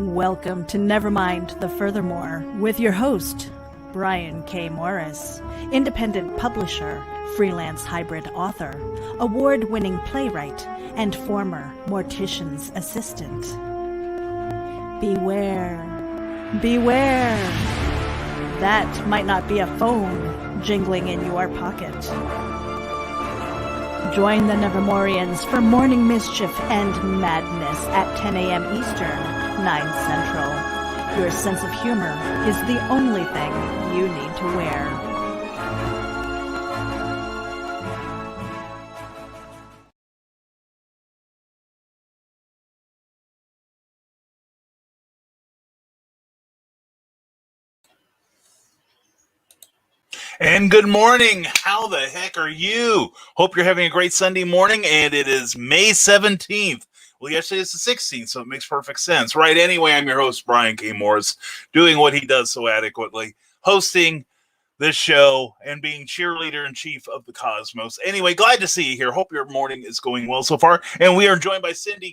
Welcome to Nevermind the Furthermore with your host, Brian K. Morris, independent publisher, freelance hybrid author, award-winning playwright, and former mortician's assistant. Beware, beware. That might not be a phone jingling in your pocket. Join the Nevermorians for morning mischief and madness at 10 a.m. Eastern, 9 Central. Your sense of humor is the only thing you need to wear. And good morning. How the heck are you? Hope you're having a great Sunday morning, and it is May 17th. Well, yesterday is the 16th, so it makes perfect sense. Right, anyway, I'm your host, Brian K. Morris, doing what he does so adequately, hosting this show and being cheerleader-in-chief of the cosmos. Anyway, glad to see you here. Hope your morning is going well so far. And we are joined by Cindy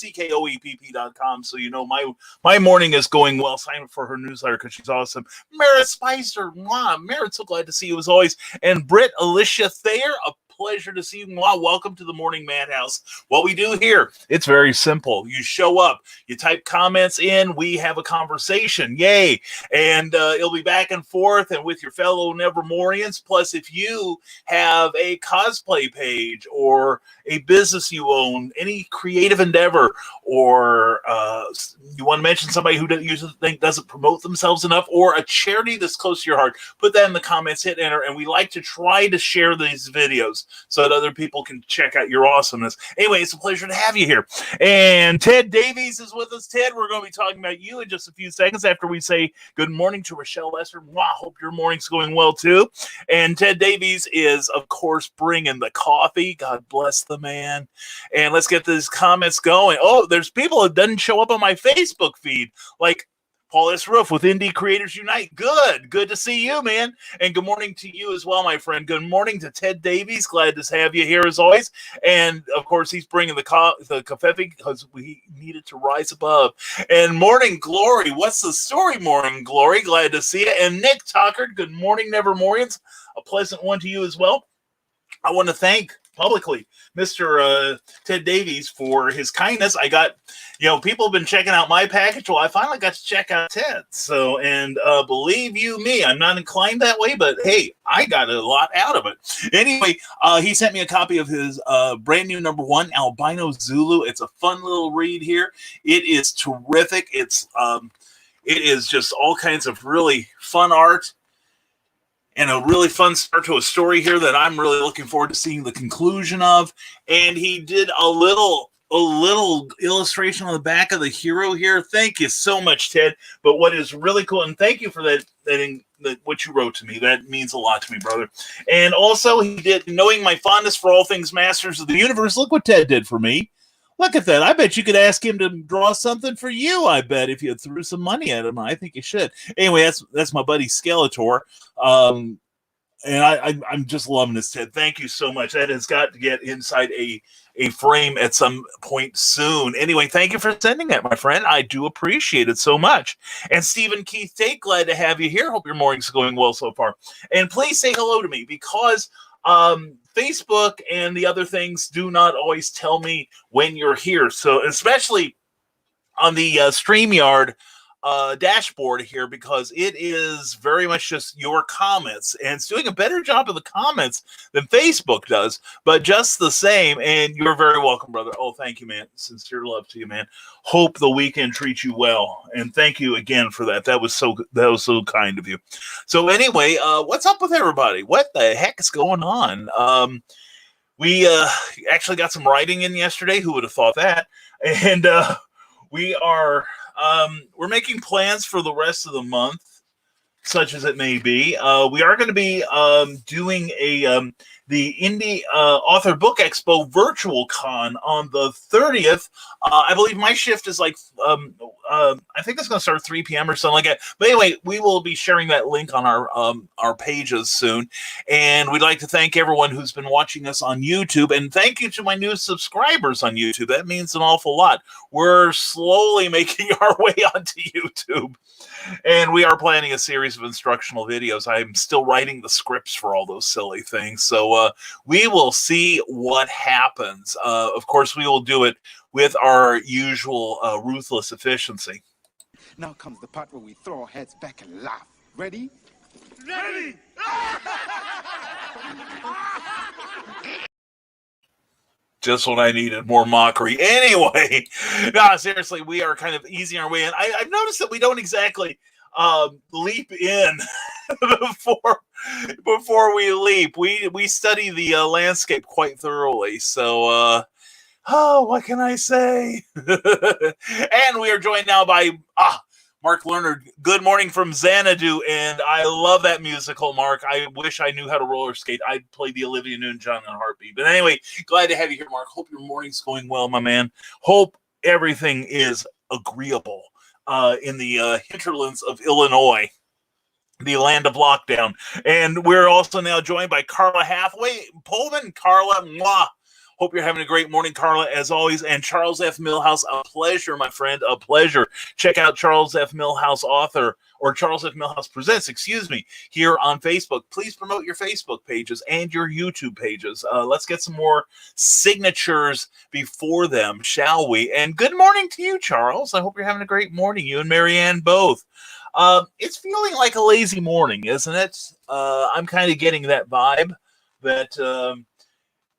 CKOEPP.com, so you know my morning is going well. Sign up for her newsletter because she's awesome. Merritt Spicer, Merritt, so glad to see you as always. And Britt Alicia Thayer, a pleasure to see you. Welcome to the Morning Madhouse. What we do here, it's very simple. You show up, you type comments in, we have a conversation. Yay. And it'll be back and forth and with your fellow Nevermorians. Plus, if you have a cosplay page or a business you own, any creative endeavor, or you want to mention somebody who doesn't promote themselves enough, or a charity that's close to your heart, put that in the comments, hit enter, and we like to try to share these videos so that other people can check out your awesomeness. Anyway, it's a pleasure to have you here. And Ted Davies is with us. Ted, we're going to be talking about you in just a few seconds after we say good morning to Rochelle Lester. Hope your morning's going well, too. And Ted Davies is, of course, bringing the coffee. God bless the man. And let's get these comments going. Oh, there's people that doesn't show up on my Facebook feed, like Paul S. Roof with Indie Creators Unite. Good to see you, man. And good morning to you as well, my friend. Good morning to Ted Davies. Glad to have you here as always. And of course, he's bringing the coffee because we needed to rise above. And Morning Glory. What's the story, Morning Glory? Glad to see you. And Nick Tucker. Good morning, Nevermorians. A pleasant one to you as well. I want to thank publicly Mr. Ted Davies for his kindness. I got, people have been checking out my package. Well, I finally got to check out Ted. So, and believe you me, I'm not inclined that way, but hey, I got a lot out of it. Anyway, he sent me a copy of his brand new #1 Albino Zulu. It's a fun little read here. It is terrific. It is just all kinds of really fun art. And a really fun start to a story here that I'm really looking forward to seeing the conclusion of. And he did a little illustration on the back of the hero here. Thank you so much, Ted. But what is really cool, and thank you for that what you wrote to me. That means a lot to me, brother. And also, he did, knowing my fondness for all things Masters of the Universe. Look what Ted did for me. Look at that. I bet you could ask him to draw something for you, I bet, if you threw some money at him. I think you should. Anyway, that's my buddy Skeletor. And I'm just loving this, Ted. Thank you so much. That has got to get inside a frame at some point soon. Anyway, thank you for sending that, my friend. I do appreciate it so much. And Stephen Keith Tate, glad to have you here. Hope your morning's going well so far. And please say hello to me, because Facebook and the other things do not always tell me when you're here. So especially on the StreamYard dashboard here, because it is very much just your comments, and it's doing a better job of the comments than Facebook does, but just the same. And you're very welcome, brother. Oh, thank you, man. Sincere love to you, man. Hope the weekend treats you well, and thank you again for that. That was so kind of you. So anyway, what's up with everybody? What the heck is going on? We actually got some writing in yesterday. Who would have thought that? And we're making plans for the rest of the month, such as it may be. We are going to be doing a the Indie Author Book Expo Virtual Con on the 30th. I believe my shift is like, I think it's going to start at 3 p.m. or something like that. But anyway, we will be sharing that link on our pages soon. And we'd like to thank everyone who's been watching us on YouTube. And thank you to my new subscribers on YouTube. That means an awful lot. We're slowly making our way onto YouTube. And we are planning a series of instructional videos. I'm still writing the scripts for all those silly things. So we will see what happens. Of course, we will do it with our usual ruthless efficiency. Now comes the part where we throw our heads back and laugh. Ready? Ready! Just what I needed, more mockery. Anyway, no, seriously, we are kind of easing our way in. I've noticed that we don't exactly leap in before we leap. We study the landscape quite thoroughly. So, what can I say? And we are joined now by Mark Lerner. Good morning from Xanadu, and I love that musical, Mark. I wish I knew how to roller skate. I'd play the Olivia Newton-John in a heartbeat. But anyway, glad to have you here, Mark. Hope your morning's going well, my man. Hope everything is agreeable in the hinterlands of Illinois, the land of lockdown. And we're also now joined by Carla Hathaway Pullman. Carla, mwah. Hope you're having a great morning, Carla, as always. And Charles F. Millhouse, a pleasure, my friend, a pleasure. Check out Charles F. Millhouse author, or Charles F. Millhouse Presents, here on Facebook. Please promote your Facebook pages and your YouTube pages. Let's get some more signatures before them, shall we? And good morning to you, Charles. I hope you're having a great morning, you and Marianne both. It's feeling like a lazy morning, isn't it? I'm kind of getting that vibe that...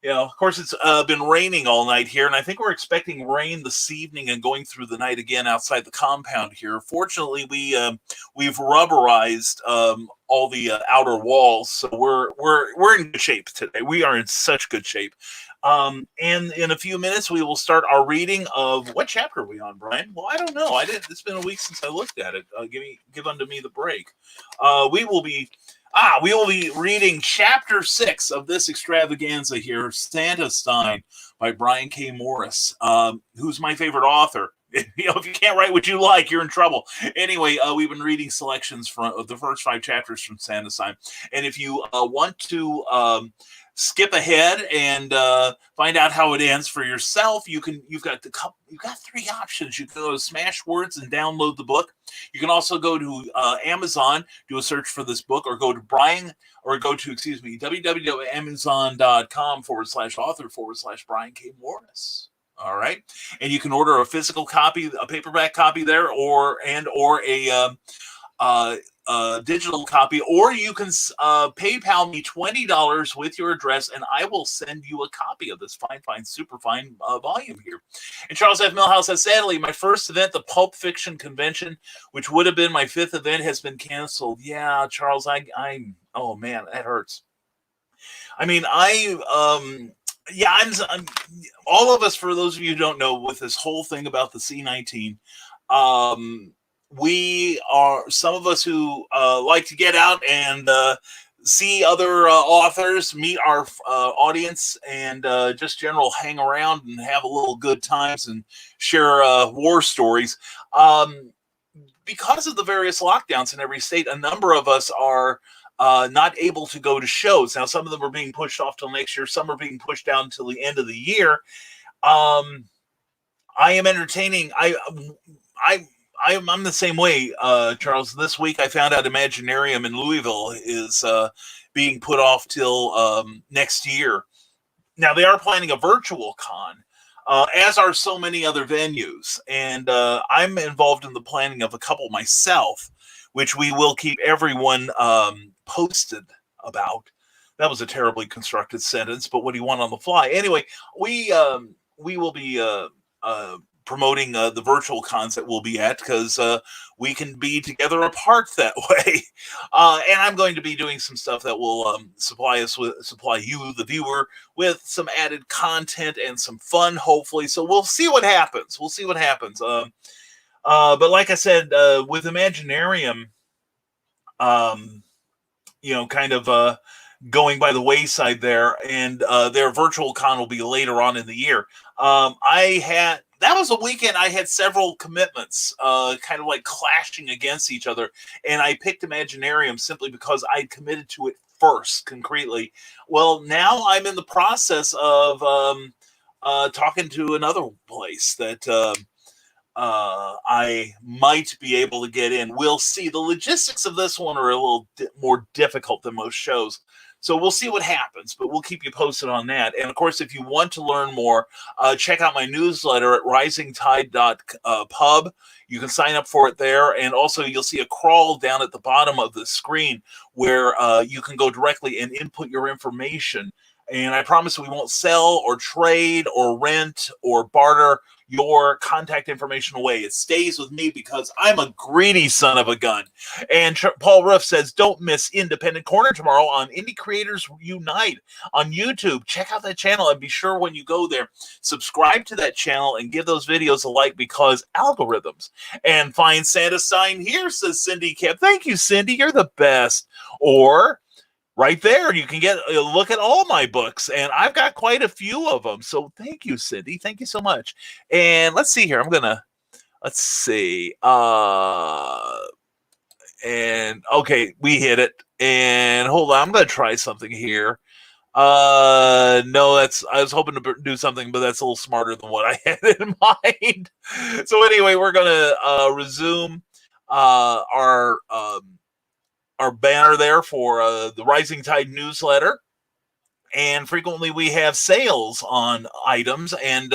of course, it's been raining all night here, and I think we're expecting rain this evening and going through the night again outside the compound here. Fortunately, we've rubberized all the outer walls, so we're in good shape today. We are in such good shape. And in a few minutes, we will start our reading of what chapter are we on, Brian? Well, I don't know. It's been a week since I looked at it. Give unto me the break. We will be reading chapter 6 of this extravaganza here, Santastein by Brian K. Morris, who's my favorite author. If you can't write what you like, you're in trouble. Anyway, we've been reading selections of the first 5 chapters from Santastein. And if you want to skip ahead and find out how it ends for yourself, you've got 3 options. You can go to Smashwords and download the book. You can also go to Amazon, do a search for this book, or go to www.amazon.com/author/Brian K. Morris. All right, and you can order a physical copy, a paperback copy there, or a digital copy, or you can PayPal me $20 with your address, and I will send you a copy of this fine, super fine volume here. And Charles F. Millhouse says, sadly, my first event, the Pulp Fiction Convention, which would have been my 5th event, has been canceled. Yeah, Charles, oh man, that hurts. I mean, I'm all of us, for those of you who don't know, with this whole thing about the C-19, we are some of us who like to get out and see other authors, meet our audience, and just general hang around and have a little good times and share war stories. Because of the various lockdowns in every state, a number of us are not able to go to shows. Now, some of them are being pushed off till next year. Some are being pushed down until the end of the year. I am entertaining. I'm the same way, Charles. This week I found out Imaginarium in Louisville is being put off till next year. Now, they are planning a virtual con, as are so many other venues. And I'm involved in the planning of a couple myself, which we will keep everyone posted about. That was a terribly constructed sentence, but what do you want on the fly? Anyway, we will be promoting the virtual cons that we'll be at, because we can be together apart that way. And I'm going to be doing some stuff that will supply you, the viewer, with some added content and some fun, hopefully. So we'll see what happens. But like I said, with Imaginarium, kind of going by the wayside there, and their virtual con will be later on in the year. That was a weekend I had several commitments, kind of like clashing against each other, and I picked Imaginarium simply because I committed to it first, concretely. Well, now I'm in the process of talking to another place that I might be able to get in. We'll see. The logistics of this one are a little more difficult than most shows. So we'll see what happens, but we'll keep you posted on that. And of course, if you want to learn more, check out my newsletter at risingtide.pub. You can sign up for it there. And also you'll see a crawl down at the bottom of the screen where you can go directly and input your information. And I promise we won't sell or trade or rent or barter your contact information away. It stays with me because I'm a greedy son of a gun. And Paul Ruff says, don't miss Independent Corner tomorrow on Indie Creators Unite on YouTube. Check out that channel and be sure when you go there, subscribe to that channel and give those videos a like because algorithms. And find Santastein here, says Cindy Kemp. Thank you, Cindy. You're the best. Or right there, you can get a look at all my books, and I've got quite a few of them. So thank you, Cindy. Thank you so much. And let's see here. Let's see. And okay, we hit it. And hold on, I'm going to try something here. No, I was hoping to do something, but that's a little smarter than what I had in mind. So anyway, we're going to resume our banner there for the Rising Tide newsletter. And frequently we have sales on items. And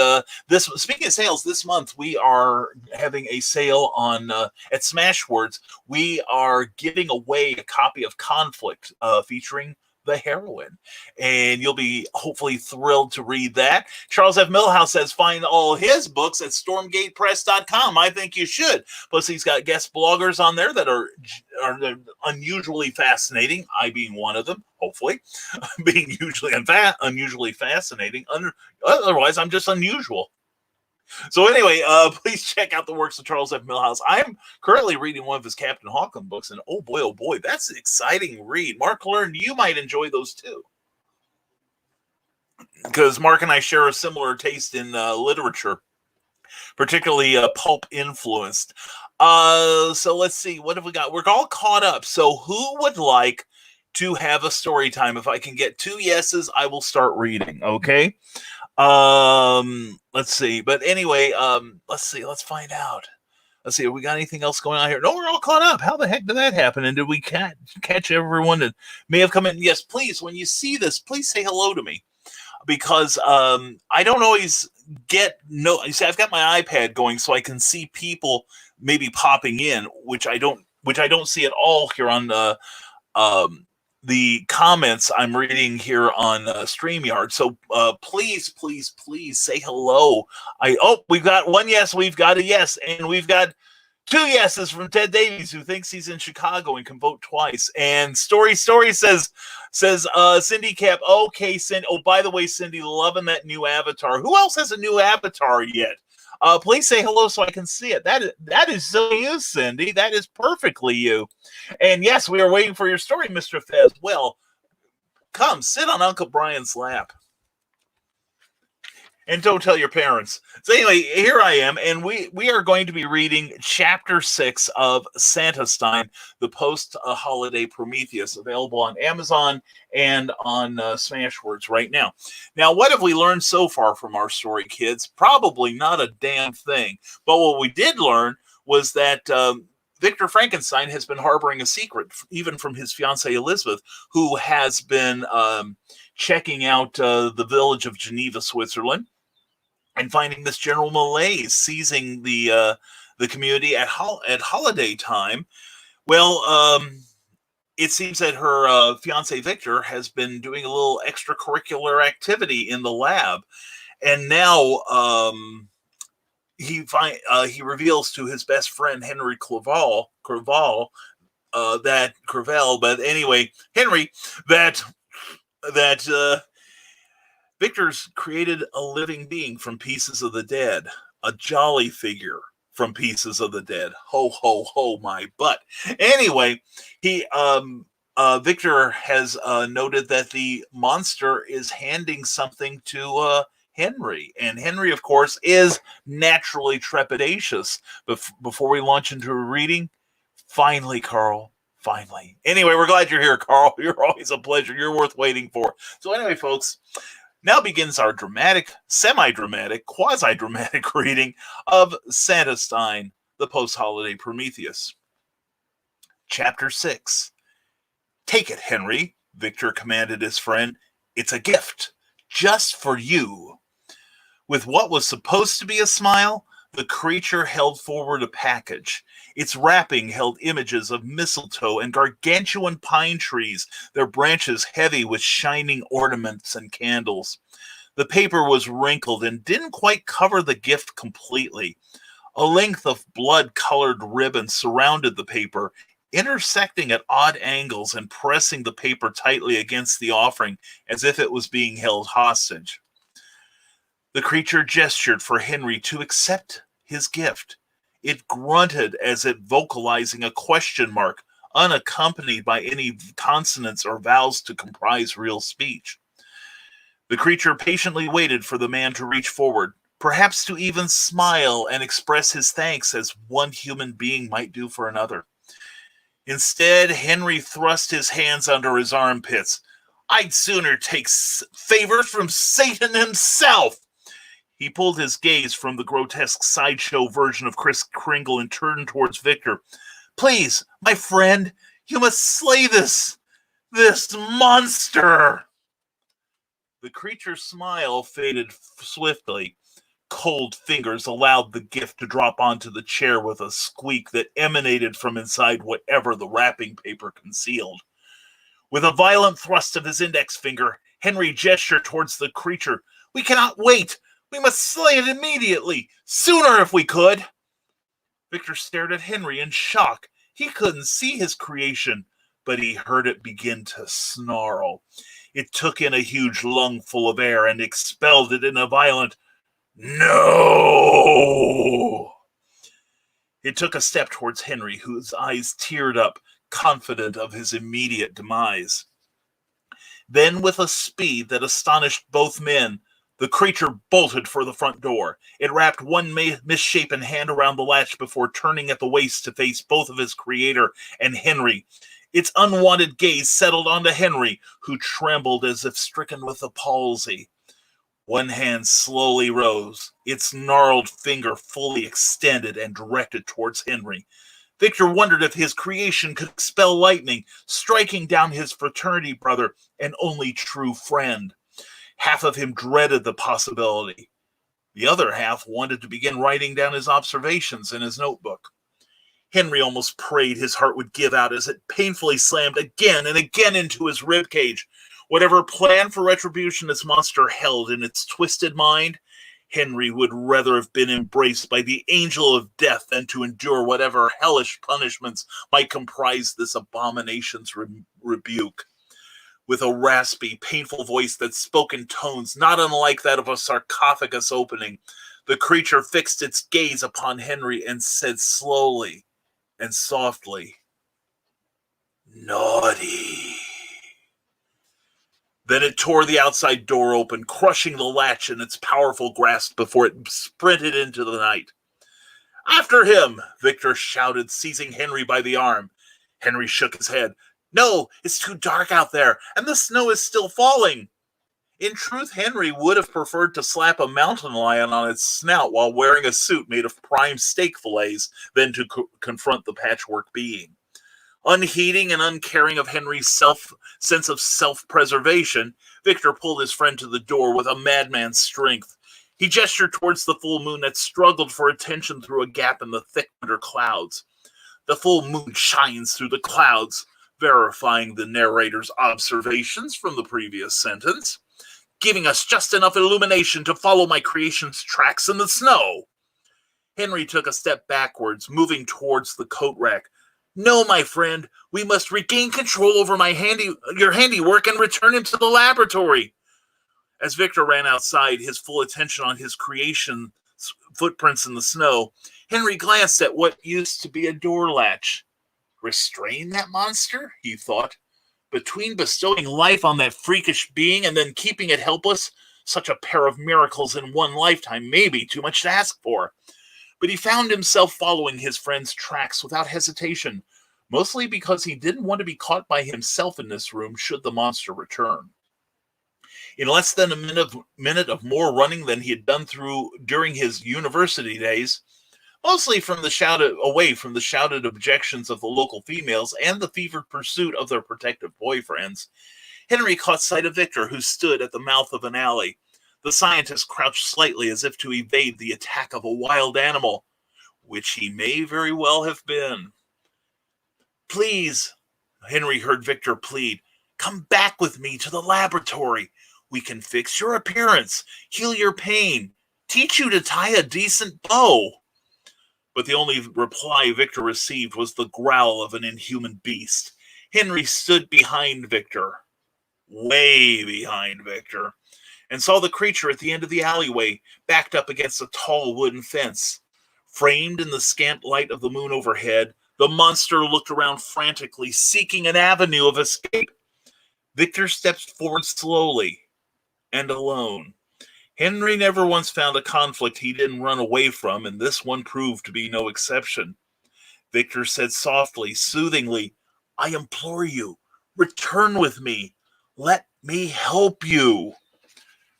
speaking of sales, this month we are having a sale on at Smashwords. We are giving away a copy of Conflict featuring the heroine, and you'll be hopefully thrilled to read that. Charles F. Millhouse says find all his books at stormgatepress.com. I think you should. Plus he's got guest bloggers on there that are unusually fascinating, I being one of them, hopefully. Being unusually fascinating. Otherwise I'm just unusual. So anyway, please check out the works of Charles F. Millhouse. I'm currently reading one of his Captain Hawken books, and oh boy, that's an exciting read. Mark learned you might enjoy those too, because Mark and I share a similar taste in literature, particularly pulp influenced. So let's see, what have we got? We're all caught up. So who would like to have a story time? If I can get 2 yeses, I will start reading. Okay. Let's see. But anyway, let's find out. Let's see. Have we got anything else going on here? No, we're all caught up. How the heck did that happen? And did we catch everyone that may have come in? Yes, please. When you see this, please say hello to me, because I don't always get You see, I've got my iPad going so I can see people maybe popping in, which I don't see at all here on the comments I'm reading here on StreamYard. So please say hello. We've got 1 yes, we've got a yes, and we've got 2 yeses from Ted Davies, who thinks he's in Chicago and can vote twice. And Story says Cindy Cap. Okay, Cindy. Oh, by the way, Cindy, loving that new avatar. Who else has a new avatar yet? Please say hello so I can see it. That is so you, Cindy. That is perfectly you. And yes, we are waiting for your story, Mr. Fez. Well, come sit on Uncle Brian's lap. And don't tell your parents. So anyway, here I am, and we are going to be reading Chapter 6 of Santastein, the Post-Holiday Prometheus, available on Amazon and on Smashwords right now. Now, what have we learned so far from our story, kids? Probably not a damn thing. But what we did learn was that Victor Frankenstein has been harboring a secret, even from his fiancée Elizabeth, who has been checking out the village of Geneva, Switzerland, and finding this general malaise seizing the community at holiday time. Well, it seems that her fiancé Victor has been doing a little extracurricular activity in the lab, and now he reveals to his best friend Henry Crevel, Henry, that Victor's created a living being from pieces of the dead, a jolly figure from pieces of the dead. Ho, ho, ho, my butt. Anyway, he Victor has noted that the monster is handing something to Henry. And Henry, of course, is naturally trepidatious. Before we launch into a reading, finally, Carl, finally. Anyway, we're glad you're here, Carl. You're always a pleasure. You're worth waiting for. So anyway, folks, now begins our dramatic, semi-dramatic, quasi-dramatic reading of Santastein, the Post-Holiday Prometheus. Chapter 6. Take it, Henry, Victor commanded his friend. It's a gift, just for you. With what was supposed to be a smile, the creature held forward a package. Its wrapping held images of mistletoe and gargantuan pine trees, their branches heavy with shining ornaments and candles. The paper was wrinkled and didn't quite cover the gift completely. A length of blood-colored ribbon surrounded the paper, intersecting at odd angles and pressing the paper tightly against the offering as if it was being held hostage. The creature gestured for Henry to accept his gift. It grunted as if vocalizing a question mark, unaccompanied by any consonants or vowels to comprise real speech. The creature patiently waited for the man to reach forward, perhaps to even smile and express his thanks as one human being might do for another. Instead, Henry thrust his hands under his armpits. I'd sooner take favors from Satan himself. He pulled his gaze from the grotesque sideshow version of Kris Kringle and turned towards Victor. Please, my friend, you must slay this monster. The creature's smile faded swiftly. Cold fingers allowed the gift to drop onto the chair with a squeak that emanated from inside whatever the wrapping paper concealed. With a violent thrust of his index finger, Henry gestured towards the creature. We cannot wait. We must slay it immediately. Sooner if we could. Victor stared at Henry in shock. He couldn't see his creation, but he heard it begin to snarl. It took in a huge lungful of air and expelled it in a violent no! It took a step towards Henry, whose eyes teared up, confident of his immediate demise. Then, with a speed that astonished both men, the creature bolted for the front door. It wrapped one misshapen hand around the latch before turning at the waist to face both of his creator and Henry. Its unwanted gaze settled onto Henry, who trembled as if stricken with a palsy. One hand slowly rose, its gnarled finger fully extended and directed towards Henry. Victor wondered if his creation could expel lightning, striking down his fraternity brother and only true friend. Half of him dreaded the possibility. The other half wanted to begin writing down his observations in his notebook. Henry almost prayed his heart would give out as it painfully slammed again and again into his ribcage. Whatever plan for retribution this monster held in its twisted mind, Henry would rather have been embraced by the angel of death than to endure whatever hellish punishments might comprise this abomination's rebuke. With a raspy, painful voice that spoke in tones not unlike that of a sarcophagus opening, the creature fixed its gaze upon Henry and said slowly and softly, "Naughty." Then it tore the outside door open, crushing the latch in its powerful grasp before it sprinted into the night. "After him!" Victor shouted, seizing Henry by the arm. Henry shook his head. "No, it's too dark out there, and the snow is still falling." In truth, Henry would have preferred to slap a mountain lion on its snout while wearing a suit made of prime steak fillets than to confront the patchwork being. Unheeding and uncaring of Henry's sense of self-preservation, Victor pulled his friend to the door with a madman's strength. He gestured towards the full moon that struggled for attention through a gap in the thick winter clouds. The full moon shines through the clouds, verifying the narrator's observations from the previous sentence, giving us just enough illumination to follow my creation's tracks in the snow. Henry took a step backwards, moving towards the coat rack. "No, my friend, we must regain control over your handiwork and return him to the laboratory." As Victor ran outside, his full attention on his creation's footprints in the snow, Henry glanced at what used to be a door latch. Restrain that monster, he thought. Between bestowing life on that freakish being and then keeping it helpless, such a pair of miracles in one lifetime may be too much to ask for. But he found himself following his friend's tracks without hesitation, mostly because he didn't want to be caught by himself in this room should the monster return. In less than a minute of more running than he had done during his university days, mostly away from the shouted objections of the local females and the fevered pursuit of their protective boyfriends, Henry caught sight of Victor, who stood at the mouth of an alley. The scientist crouched slightly as if to evade the attack of a wild animal, which he may very well have been. "Please," Henry heard Victor plead, "come back with me to the laboratory. We can fix your appearance, heal your pain, teach you to tie a decent bow." But the only reply Victor received was the growl of an inhuman beast. Henry stood behind Victor, way behind Victor, and saw the creature at the end of the alleyway, backed up against a tall wooden fence. Framed in the scant light of the moon overhead, the monster looked around frantically, seeking an avenue of escape. Victor stepped forward slowly and alone. Henry never once found a conflict he didn't run away from, and this one proved to be no exception. Victor said softly, soothingly, "I implore you, return with me. Let me help you."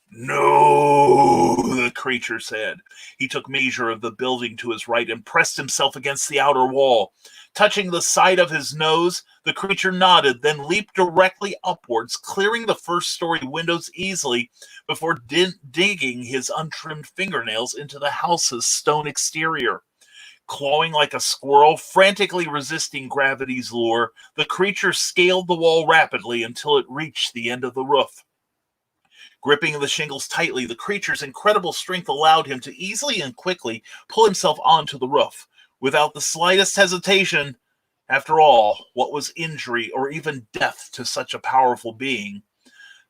"No," the creature said. He took measure of the building to his right and pressed himself against the outer wall. Touching the side of his nose, the creature nodded, then leaped directly upwards, clearing the first-story windows easily before digging his untrimmed fingernails into the house's stone exterior. Clawing like a squirrel, frantically resisting gravity's lure, the creature scaled the wall rapidly until it reached the end of the roof. Gripping the shingles tightly, the creature's incredible strength allowed him to easily and quickly pull himself onto the roof. Without the slightest hesitation, after all, what was injury or even death to such a powerful being?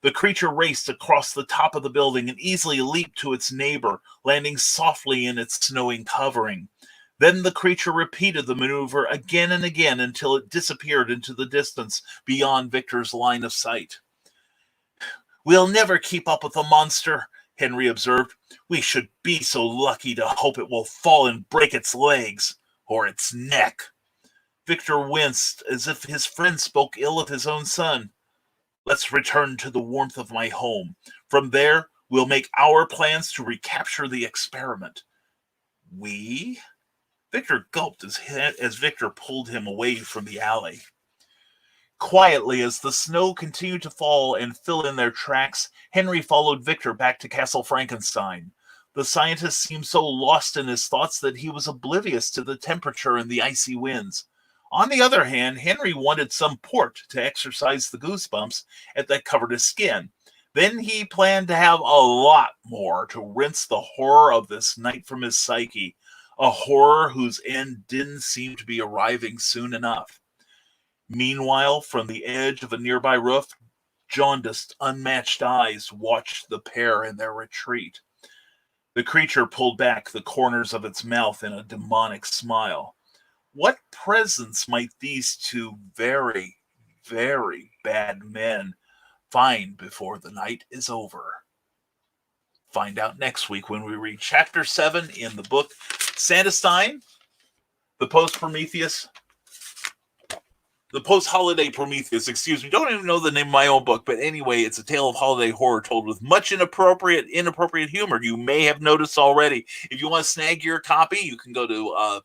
The creature raced across the top of the building and easily leaped to its neighbor, landing softly in its snowing covering. Then the creature repeated the maneuver again and again until it disappeared into the distance beyond Victor's line of sight. "We'll never keep up with the monster," Henry observed. "We should be so lucky to hope it will fall and break its legs, or its neck." Victor winced as if his friend spoke ill of his own son. "Let's return to the warmth of my home. From there, we'll make our plans to recapture the experiment." "We?" Victor gulped as Victor pulled him away from the alley. Quietly, as the snow continued to fall and fill in their tracks, Henry followed Victor back to Castle Frankenstein. The scientist seemed so lost in his thoughts that he was oblivious to the temperature and the icy winds. On the other hand, Henry wanted some port to exercise the goosebumps that covered his skin. Then he planned to have a lot more to rinse the horror of this night from his psyche, a horror whose end didn't seem to be arriving soon enough. Meanwhile, from the edge of a nearby roof, jaundiced, unmatched eyes watched the pair in their retreat. The creature pulled back the corners of its mouth in a demonic smile. What presents might these two very, very bad men find before the night is over? Find out next week when we read Chapter 7 in the book Santastein, the Post-Holiday Prometheus, Don't even know the name of my own book, but anyway, it's a tale of holiday horror told with much inappropriate humor. You may have noticed already. If you want to snag your copy, you can go to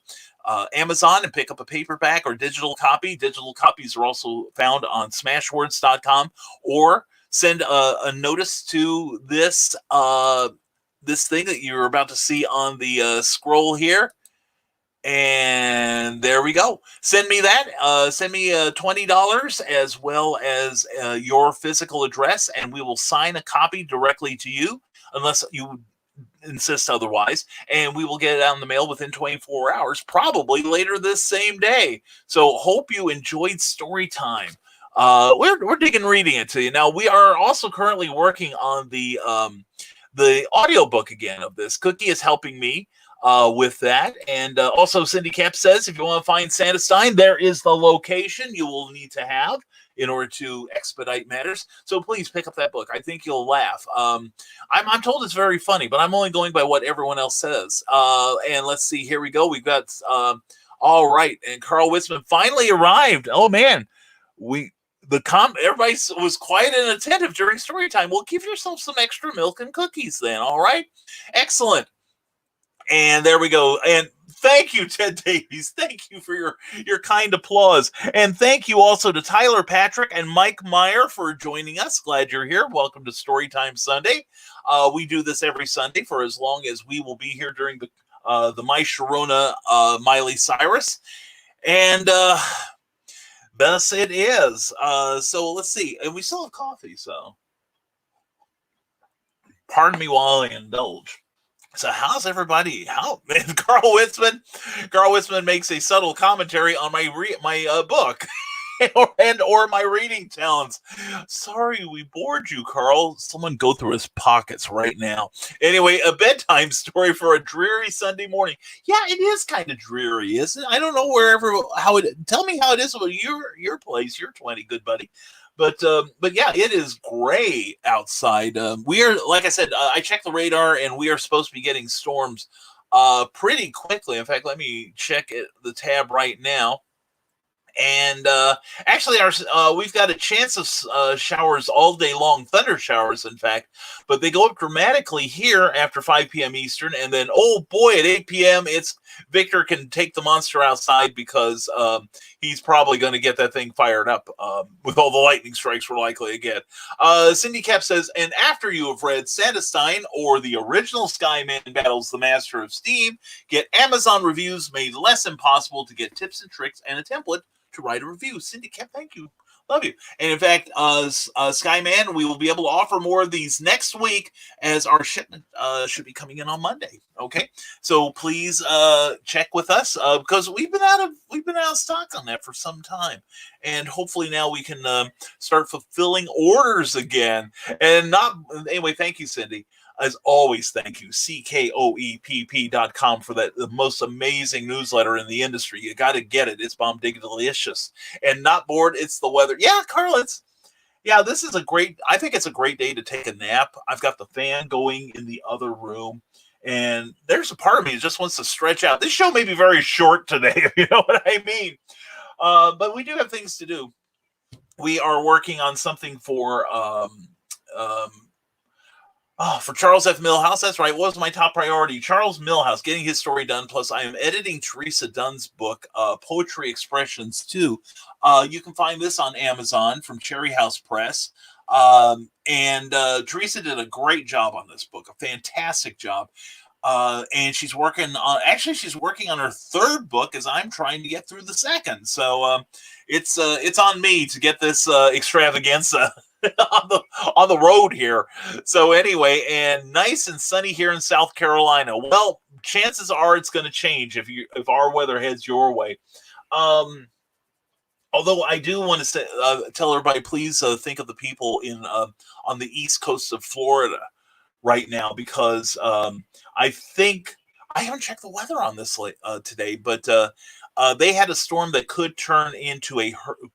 Amazon and pick up a paperback or digital copy. Digital copies are also found on smashwords.com, or send a notice to this thing that you're about to see on the scroll here. And there we go. Send me that. Send me $20 as well as your physical address, and we will sign a copy directly to you, unless you insist otherwise. And we will get it out in the mail within 24 hours, probably later this same day. So hope you enjoyed Storytime. We're digging reading it to you. Now, we are also currently working on the audiobook again of this. Cookie is helping me. with that. And also, Cindy Cap says, if you want to find Santastein, there is the location you will need to have in order to expedite matters. So please pick up that book. I think you'll laugh. I'm told it's very funny, but I'm only going by what everyone else says. And let's see, here we go. We've got, all right. And Carl Witzman finally arrived. Oh man, everybody was quiet and attentive during story time. Well, give yourself some extra milk and cookies then. All right. Excellent. And there we go. And thank you, Ted Davies. Thank you for your kind applause. And thank you also to Tyler Patrick and Mike Meyer for joining us. Glad you're here. Welcome to Storytime Sunday. We do this every Sunday for as long as we will be here during the My Sharona Miley Cyrus. And thus it is. So let's see. And we still have coffee, so pardon me while I indulge. So how's everybody? Carl Witzman makes a subtle commentary on my book or my reading talents. Sorry we bored you, Carl. Someone go through his pockets right now. Anyway, a bedtime story for a dreary Sunday morning. Yeah, it is kind of dreary, isn't it? I don't know tell me how it is with your place. You're 20, good buddy. But yeah, it is gray outside. We are, like I said, I checked the radar, and we are supposed to be getting storms pretty quickly. In fact, let me check the tab right now. And actually, we've got a chance of showers all day long, thunder showers, in fact. But they go up dramatically here after 5 p.m. Eastern. And then, oh boy, at 8 p.m., Victor can take the monster outside because he's probably going to get that thing fired up with all the lightning strikes we're likely to get. Cindy Cap says, and after you have read Santastein or the original Skyman battles the Master of Steam, get Amazon reviews made less impossible to get tips and tricks and a template to write a review. Cindy Cap, thank you. Love you. And in fact, Skyman, we will be able to offer more of these next week as our shipment should be coming in on Monday. Okay, so please check with us because we've been out of stock on that for some time, and hopefully now we can start fulfilling orders again. And anyway. Thank you, Cindy. As always, thank you, CKOEPP.com, for the most amazing newsletter in the industry. You got to get it. It's bomb-dig-delicious. And not bored, it's the weather. Yeah, Carl, this is I think it's a great day to take a nap. I've got the fan going in the other room, and there's a part of me that just wants to stretch out. This show may be very short today, if you know what I mean. But we do have things to do. We are working on something for Charles F. Milhouse. That's right. What was my top priority? Charles Milhouse, getting his story done. Plus, I am editing Teresa Dunn's book, Poetry Expressions 2. You can find this on Amazon from Cherry House Press. And Teresa did a great job on this book, a fantastic job. And she's working on her third book as I'm trying to get through the second. So it's on me to get this extravaganza on the road here. So anyway, and nice and sunny here in South Carolina. Well, chances are it's going to change if our weather heads your way. Although I do want to tell everybody, please think of the people on the east coast of Florida right now, because I think I haven't checked the weather on this today, but they had a storm that could turn into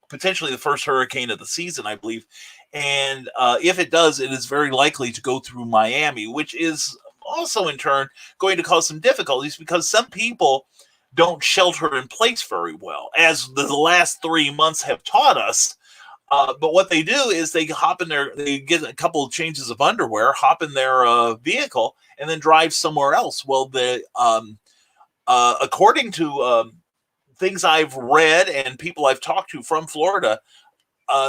potentially the first hurricane of the season, I believe. And if it does, it is very likely to go through Miami, which is also in turn going to cause some difficulties because some people don't shelter in place very well, as the last 3 months have taught us. But what they do is they get a couple of changes of underwear, hop in their vehicle, and then drive somewhere else. Well, according to things I've read and people I've talked to from Florida,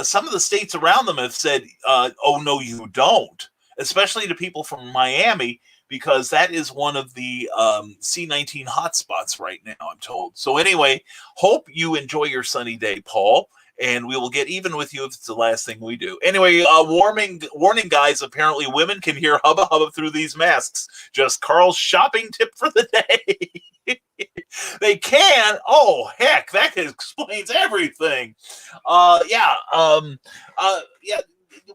some of the states around them have said, oh, no, you don't, especially to people from Miami, because that is one of the C-19 hotspots right now, I'm told. So anyway, hope you enjoy your sunny day, Paul, and we will get even with you if it's the last thing we do. Anyway, warning, guys, apparently women can hear hubba hubba through these masks. Just Carl's shopping tip for the day. They can. Oh, heck, that explains everything. Yeah.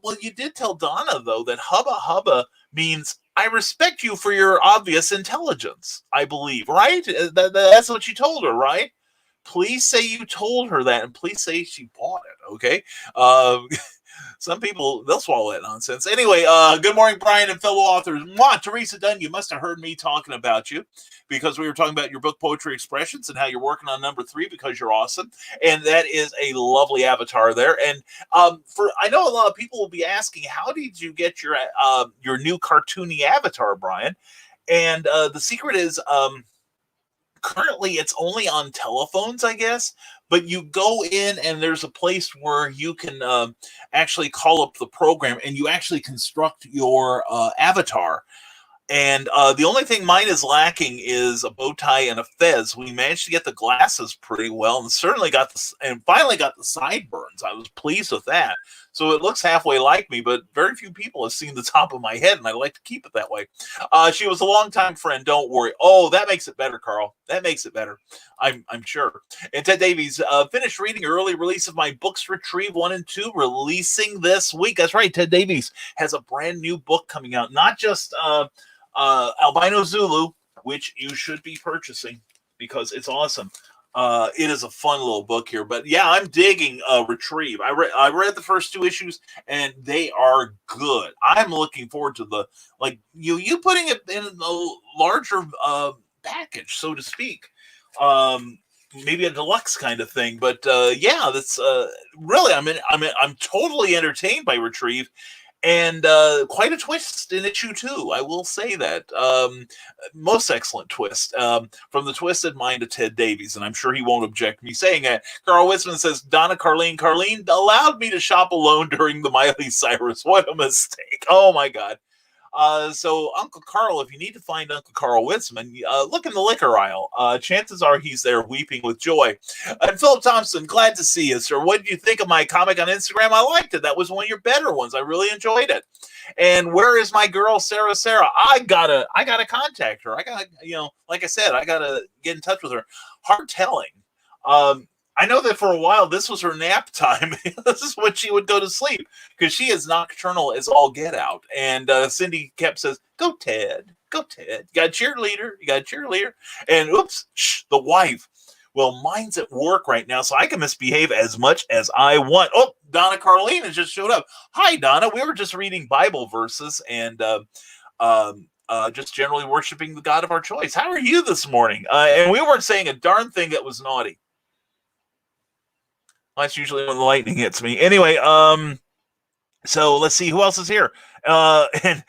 Well, you did tell Donna, though, that hubba hubba means I respect you for your obvious intelligence, I believe, right? That's what you told her, right? Please say you told her that, and please say she bought it, okay? Uh, some people, they'll swallow that nonsense. Anyway, good morning, Brian and fellow authors. Mwah, Teresa Dunn, you must have heard me talking about you because we were talking about your book, Poetry Expressions, and how you're working on number 3 because you're awesome. And that is a lovely avatar there. And I know a lot of people will be asking, how did you get your new cartoony avatar, Brian? And the secret is currently it's only on telephones, I guess, but you go in and there's a place where you can actually call up the program and you actually construct your avatar. And the only thing mine is lacking is a bow tie and a fez. We managed to get the glasses pretty well, and certainly finally got the sideburns. I was pleased with that. So it looks halfway like me, but very few people have seen the top of my head, and I like to keep it that way. She was a longtime friend. Don't worry. Oh, that makes it better, Carl. That makes it better. I'm sure. And Ted Davies finished reading early release of my books, Retrieve 1 and 2, releasing this week. That's right. Ted Davies has a brand new book coming out. Not just Albino Zulu, which you should be purchasing because it's awesome. It is a fun little book here, but yeah, I'm digging Retrieve. I read the first 2 issues and they are good. I'm looking forward to you putting it in a larger package, so to speak. Maybe a deluxe kind of thing, but yeah, that's really I'm totally entertained by Retrieve. And quite a twist in issue 2, I will say that. Most excellent twist from the twisted mind of Ted Davies, and I'm sure he won't object me saying that. Carl Witzman says, Donna Carlene allowed me to shop alone during the Miley Cyrus. What a mistake. Oh, my God. So Uncle Carl, if you need to find Uncle Carl Witzman, look in the liquor aisle. Chances are he's there weeping with joy. And Philip Thompson, glad to see you, sir. What did you think of my comic on Instagram? I liked it. That was one of your better ones. I really enjoyed it. And where is my girl, Sarah? I gotta contact her. I gotta, like I said, I gotta get in touch with her. Hard telling. I know that for a while this was her nap time. This is when she would go to sleep because she is nocturnal as all get out. And Cindy kept says, "Go Ted, go Ted. You got a cheerleader. And oops, the wife. Well, mine's at work right now, so I can misbehave as much as I want. Oh, Donna Carlene has just showed up. Hi, Donna. We were just reading Bible verses and just generally worshiping the God of our choice. How are you this morning? And we weren't saying a darn thing that was naughty. That's usually when the lightning hits me. Anyway, so let's see who else is here. And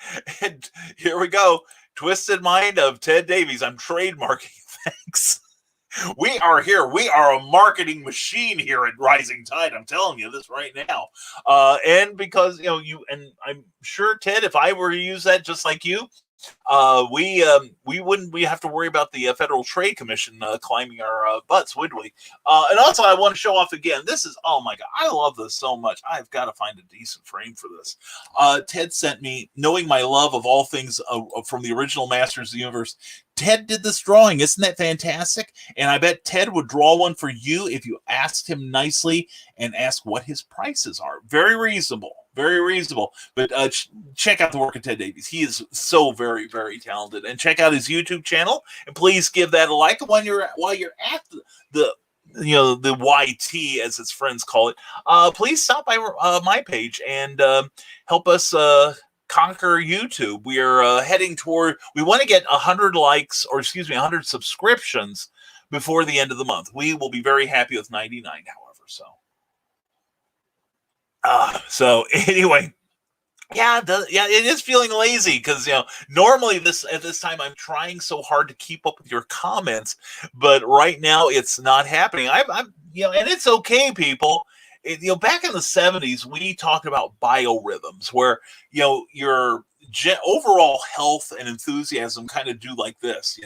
here we go. Twisted Mind of Ted Davies. I'm trademarking. Thanks. We are here. We are a marketing machine here at Rising Tide. I'm telling you this right now. And because and I'm sure, Ted, if I were to use that just like you, we wouldn't have to worry about the Federal Trade Commission climbing our butts, would we? And also, I want to show off again. This is, oh my God, I love this so much. I've got to find a decent frame for this. Ted sent me, knowing my love of all things from the original Masters of the Universe. Ted did this drawing. Isn't that fantastic? And I bet Ted would draw one for you if you asked him nicely and asked what his prices are. Very reasonable. Very reasonable. But check out the work of Ted Davies. He is so very, very talented. And check out his YouTube channel. And please give that a like while you're at the YT, as its friends call it. Please stop by my page and help us conquer YouTube. We are heading toward, we want to get 100 likes, or 100 subscriptions before the end of the month. We will be very happy with 99, however, so anyway, it is feeling lazy because normally at this time I'm trying so hard to keep up with your comments, but right now it's not happening. I'm and it's okay, people. Back in the 70s, we talked about biorhythms where your overall health and enthusiasm kind of do like this.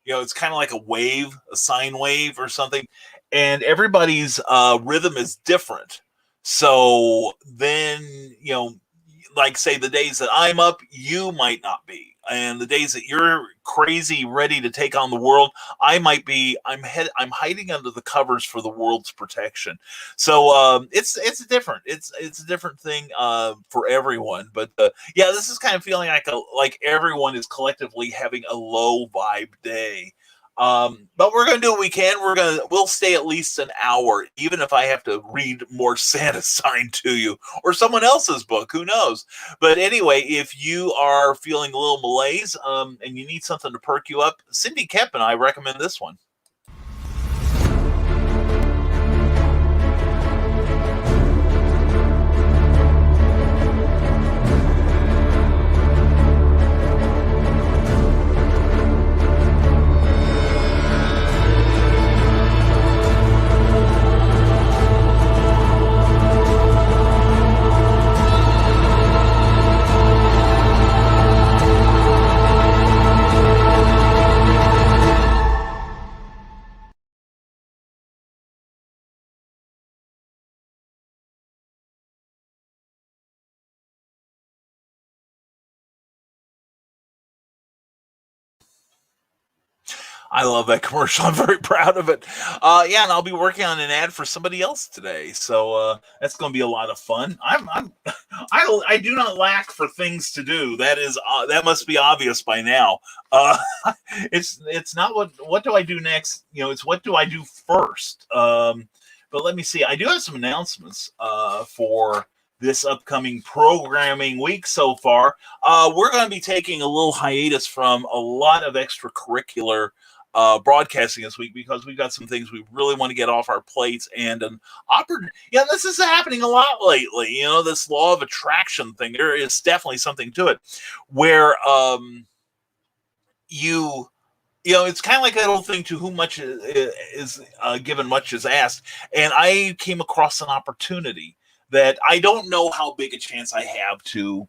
It's kind of like a wave, a sine wave or something, and everybody's rhythm is different. So then, like say the days that I'm up, you might not be, and the days that you're crazy ready to take on the world, I might be. I'm hiding under the covers for the world's protection. So it's different. It's a different thing for everyone. But yeah, this is kind of feeling like everyone is collectively having a low vibe day. But we're gonna do what we can. We'll stay at least an hour, even if I have to read more Santastein to you or someone else's book. Who knows? But anyway, if you are feeling a little malaise, and you need something to perk you up, Cindy Kemp and I recommend this one. I love that commercial. I'm very proud of it. Yeah, and I'll be working on an ad for somebody else today, so that's going to be a lot of fun. I do not lack for things to do. That must be obvious by now. Uh, it's not what do I do next. It's what do I do first. But let me see. I do have some announcements for this upcoming programming week so far. We're going to be taking a little hiatus from a lot of extracurricular broadcasting this week because we've got some things we really want to get off our plates, and this is happening a lot lately. This law of attraction thing, there is definitely something to it where it's kind of like that old thing, to whom much is given, much is asked. And I came across an opportunity that I don't know how big a chance I have to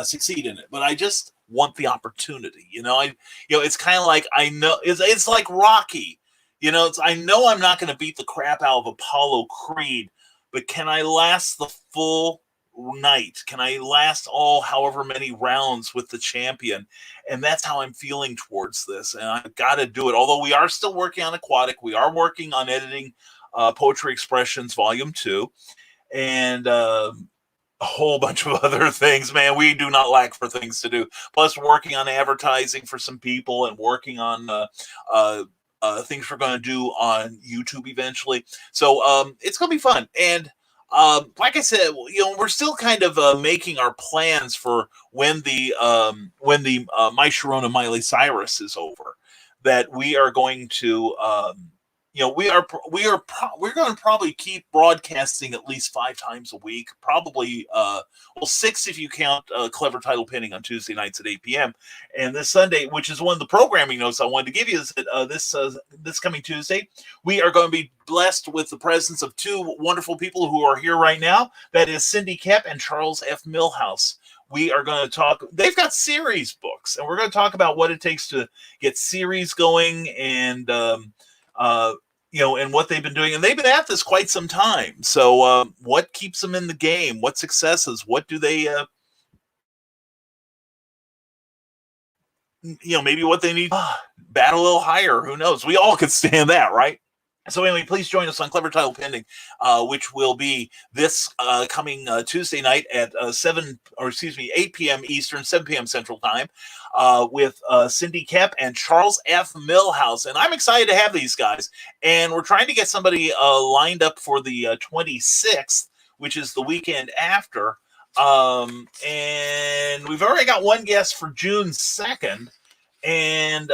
succeed in it, but I just want the opportunity. It's kind of like, I know it's like Rocky. I know I'm not going to beat the crap out of Apollo Creed, but can I last the full night? Can I last all however many rounds with the champion? And that's how I'm feeling towards this, and I've got to do it. Although we are still working on Aquatic, we are working on editing Poetry Expressions Volume 2, and a whole bunch of other things. Man, we do not lack for things to do. Plus, working on advertising for some people, and working on things we're going to do on YouTube eventually. So it's going to be fun. And like I said, we're still kind of making our plans for when the My Sharona Miley Cyrus is over. That we are going to. We're going to probably keep broadcasting at least 5 times a week, probably 6 if you count Clever Title Pinning on Tuesday nights at 8 p.m. And this Sunday, which is one of the programming notes I wanted to give you, is that this coming Tuesday, we are going to be blessed with the presence of 2 wonderful people who are here right now. That is Cindy Kemp and Charles F. Millhouse. We are going to talk. They've got series books, and we're going to talk about what it takes to get series going, and and what they've been doing. And they've been at this quite some time. So what keeps them in the game? What successes? What do they, maybe what they need, bat a little higher. Who knows? We all could stand that, right? So anyway, please join us on Clever Title Pending, which will be this coming Tuesday night at 8 p.m. Eastern, 7 p.m. Central Time, with Cindy Kemp and Charles F. Millhouse. And I'm excited to have these guys. And we're trying to get somebody lined up for the 26th, which is the weekend after. And we've already got one guest for June 2nd. And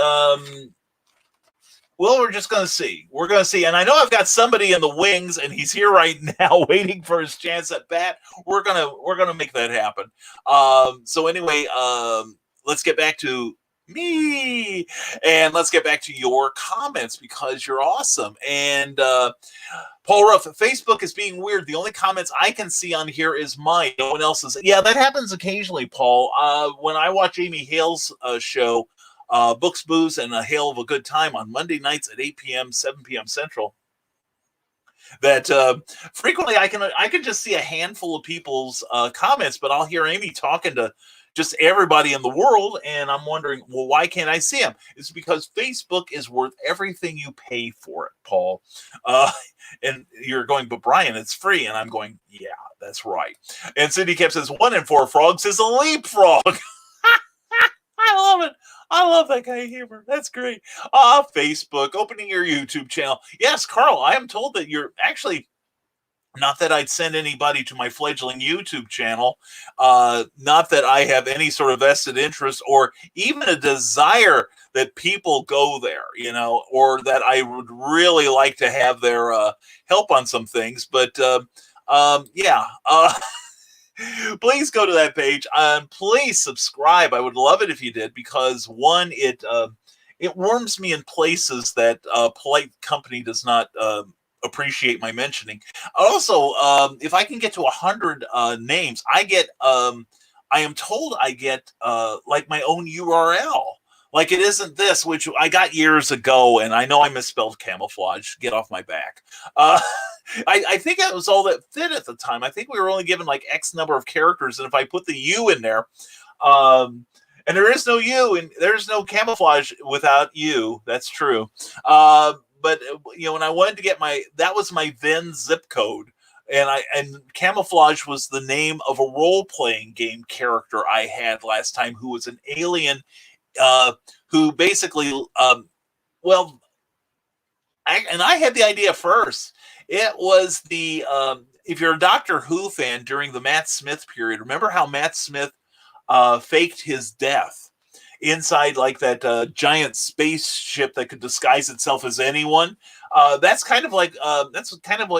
well, we're just going to see. We're going to see. And I know I've got somebody in the wings, and he's here right now waiting for his chance at bat. We're going to make that happen. So anyway, let's get back to me, and let's get back to your comments, because you're awesome. And Paul Ruff, Facebook is being weird. The only comments I can see on here is mine. No one else's. Yeah, that happens occasionally, Paul. When I watch Amy Hale's show, Books, Booze, and a Hail of a Good Time on Monday nights at 8 p.m., 7 p.m. Central, that frequently I can just see a handful of people's comments, but I'll hear Amy talking to just everybody in the world, and I'm wondering, well, why can't I see them? It's because Facebook is worth everything you pay for it, Paul. And you're going, but Brian, it's free. And I'm going, yeah, that's right. And Cindy Cap says 1 in 4 frogs is a leapfrog. I love it. I love that kind of humor. That's great. Facebook, opening your YouTube channel. Yes, Carl, I am told that you're actually, not that I'd send anybody to my fledgling YouTube channel, not that I have any sort of vested interest or even a desire that people go there, or that I would really like to have their help on some things. But yeah. Please go to that page and please subscribe. I would love it if you did, because one, it warms me in places that polite company does not appreciate my mentioning. Also, if I can get to 100 names, I am told I get like my own URL. Like, it isn't this, which I got years ago, and I know I misspelled camouflage. Get off my back. I think that was all that fit at the time. I think we were only given like X number of characters, and if I put the U in there, and there is no U, and there's no camouflage without U. That's true. But when I wanted to get that was my then zip code. And camouflage was the name of a role-playing game character I had last time, who was an alien, who basically, I had the idea first. It was if you're a Doctor Who fan during the Matt Smith period, remember how Matt Smith faked his death inside like that giant spaceship that could disguise itself as anyone? That's kind of what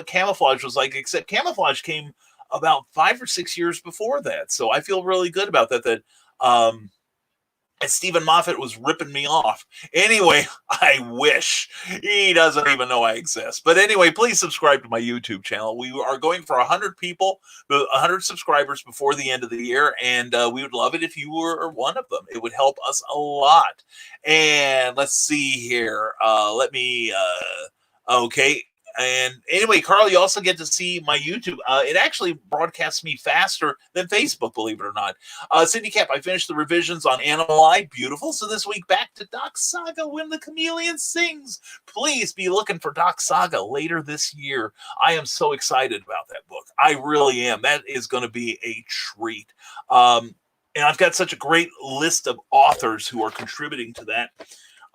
camouflage was like, except camouflage came about 5 or 6 years before that. So I feel really good about that. And Stephen Moffat was ripping me off. Anyway, I wish. He doesn't even know I exist. But anyway, please subscribe to my YouTube channel. We are going for 100 people, 100 subscribers before the end of the year, and we would love it if you were one of them. It would help us a lot. And let's see here. Okay. And anyway, Carl, you also get to see my YouTube. It actually broadcasts me faster than Facebook, believe it or not. Cindy Cap, I finished the revisions on Animal Eye. Beautiful. So this week, back to Doc Saga, When the Chameleon Sings. Please be looking for Doc Saga later this year. I am so excited about that book. I really am. That is going to be a treat. And I've got such a great list of authors who are contributing to that.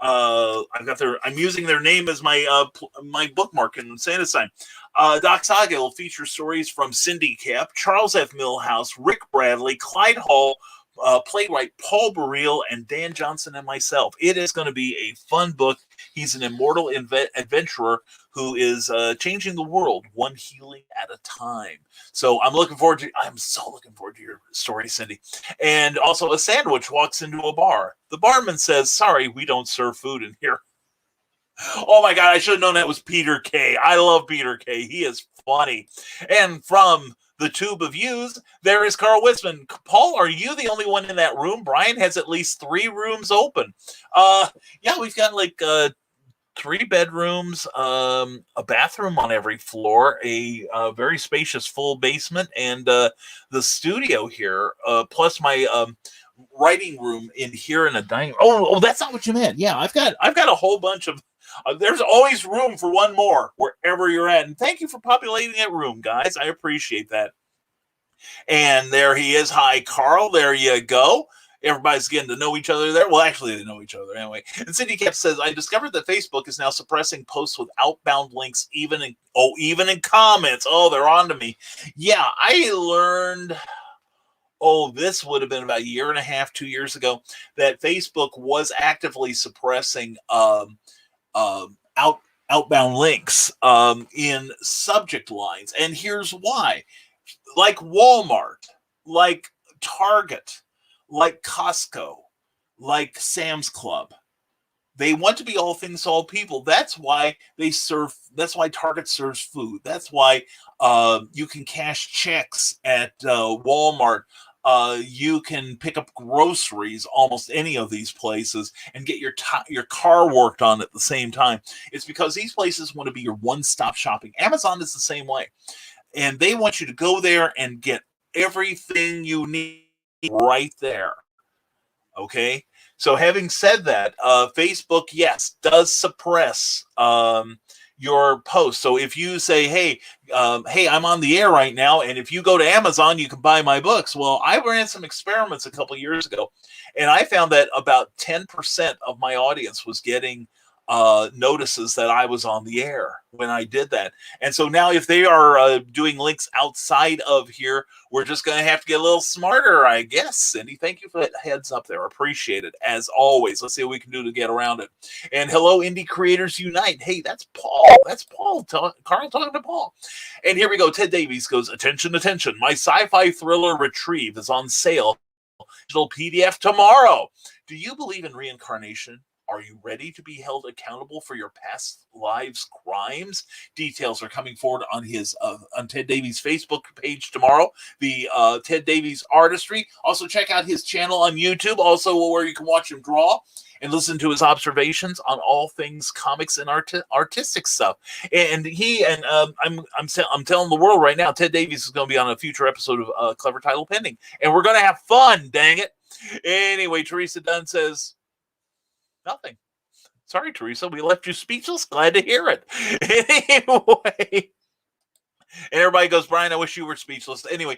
I'm using their name as my my bookmark in Santastein. Doc Saga will feature stories from Cindy Cap, Charles F. Milhouse, Rick Bradley, Clyde Hall, playwright Paul Burrell, and Dan Johnson and myself. It is going to be a fun book. He's an immortal adventurer who is changing the world one healing at a time. So I'm so looking forward to your story, Cindy. And also, a sandwich walks into a bar. The barman says, "Sorry, we don't serve food in here." Oh my God, I should have known that was Peter Kay. I love Peter Kay. He is funny. And from the Tube of Views, there is Carl Witzman. Paul, are you the only one in that room? Brian has at least 3 rooms open. Yeah, we've got like 3 bedrooms, a bathroom on every floor, a very spacious full basement, and the studio here, plus my writing room in here in a dining room. Oh, that's not what you meant. Yeah, I've got a whole bunch of. There's always room for one more wherever you're at, and thank you for populating that room, guys. I appreciate that. And there he is. Hi, Carl. There you go. Everybody's getting to know each other there. Well, actually, they know each other anyway. And Cindy Cap says, I discovered that Facebook is now suppressing posts with outbound links, even in comments. Oh, they're on to me. Yeah, I learned, this would have been about 1.5 years, 2 years ago, that Facebook was actively suppressing outbound links in subject lines. And here's why. Like Walmart, like Target, like Costco, like Sam's Club. They want to be all things to all people. That's why Target serves food. That's why you can cash checks at Walmart You can pick up groceries almost any of these places and get your car worked on at the same time. It's because these places want to be your one-stop shopping. Amazon is the same way, and they want you to go there and get everything you need right there. Okay, so having said that, Facebook, yes, does suppress your post. So if you say, hey, I'm on the air right now, and if you go to Amazon, you can buy my books. Well, I ran some experiments a couple years ago, and I found that about 10% of my audience was getting notices that I was on the air when I did that. And so now if they are doing links outside of here, we're just going to have to get a little smarter, I guess. Cindy, thank you for that heads up there. Appreciate it, as always. Let's see what we can do to get around it. And hello, Indie Creators Unite. Hey, that's Paul. That's Paul. Carl talking to Paul. And here we go. Ted Davies goes, attention, attention. My sci-fi thriller Retrieve is on sale. Digital PDF tomorrow. Do you believe in reincarnation? Are you ready to be held accountable for your past lives' crimes? Details are coming forward on his on Ted Davies' Facebook page tomorrow. The Ted Davies Artistry. Also check out his channel on YouTube. Also where you can watch him draw and listen to his observations on all things comics and artistic stuff. And I'm telling the world right now, Ted Davies is going to be on a future episode of Clever Title Pending, and we're going to have fun. Dang it! Anyway, Teresa Dunn says. Nothing. Sorry, Teresa. We left you speechless. Glad to hear it. Anyway. And everybody goes, Brian, I wish you were speechless. Anyway,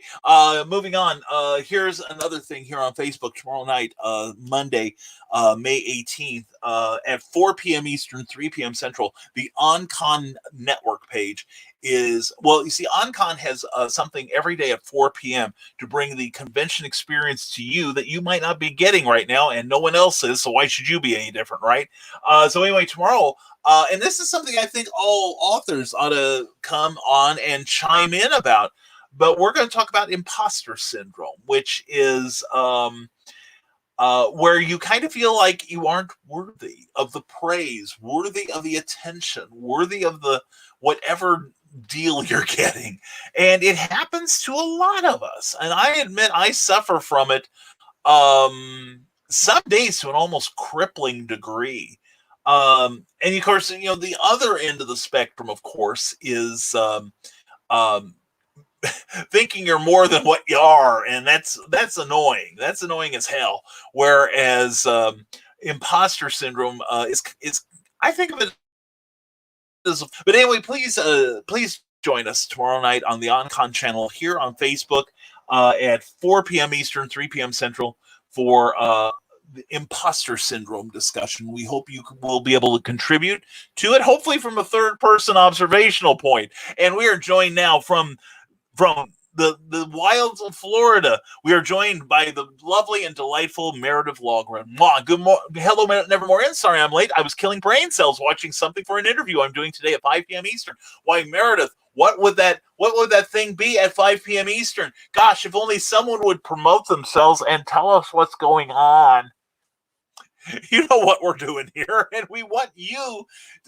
moving on. Here's another thing here on Facebook tomorrow night, Monday, May 18th, at 4 p.m. Eastern, 3 p.m. Central. The OnCon Network page is, well, you see, OnCon has something every day at 4 p.m. to bring the convention experience to you that you might not be getting right now, and no one else is, so why should you be any different, right? So anyway, tomorrow, and this is something I think all authors ought to come on and chime in about, but we're going to talk about Impostor Syndrome, which is where you kind of feel like you aren't worthy of the praise, worthy of the attention, worthy of the whatever deal you're getting. And it happens to a lot of us. And I admit I suffer from it some days to an almost crippling degree. And of course, the other end of the spectrum, of course, is thinking you're more than what you are, and that's annoying. That's annoying as hell. Whereas imposter syndrome is I think of it as. But anyway, please join us tomorrow night on the OnCon channel here on Facebook at 4 p.m. Eastern, 3 p.m. Central for the Imposter Syndrome discussion. We hope you will be able to contribute to it, hopefully from a third-person observational point. And we are joined now from the wilds of Florida. We are joined by the lovely and delightful Meredith Logren. Good morning. Hello, Nevermore. And sorry I'm late. I was killing brain cells watching something for an interview I'm doing today at 5 p.m. Eastern. Why, Meredith, what would that thing be at 5 p.m. Eastern? Gosh, if only someone would promote themselves and tell us what's going on. You know what we're doing here, and we want you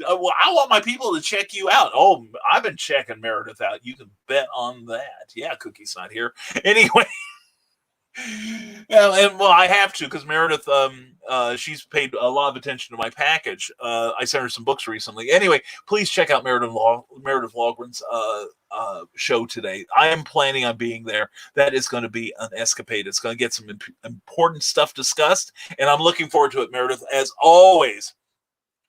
I want my people to check you out. Oh, I've been checking Meredith out. You can bet on that. Yeah, Cookie's not here. Anyway, and well, I have to, because Meredith, she's paid a lot of attention to my package. I sent her some books recently. Anyway, please check out Meredith Logren's show today. I am planning on being there. That is going to be an escapade. It's going to get some important stuff discussed, and I'm looking forward to it, Meredith, as always.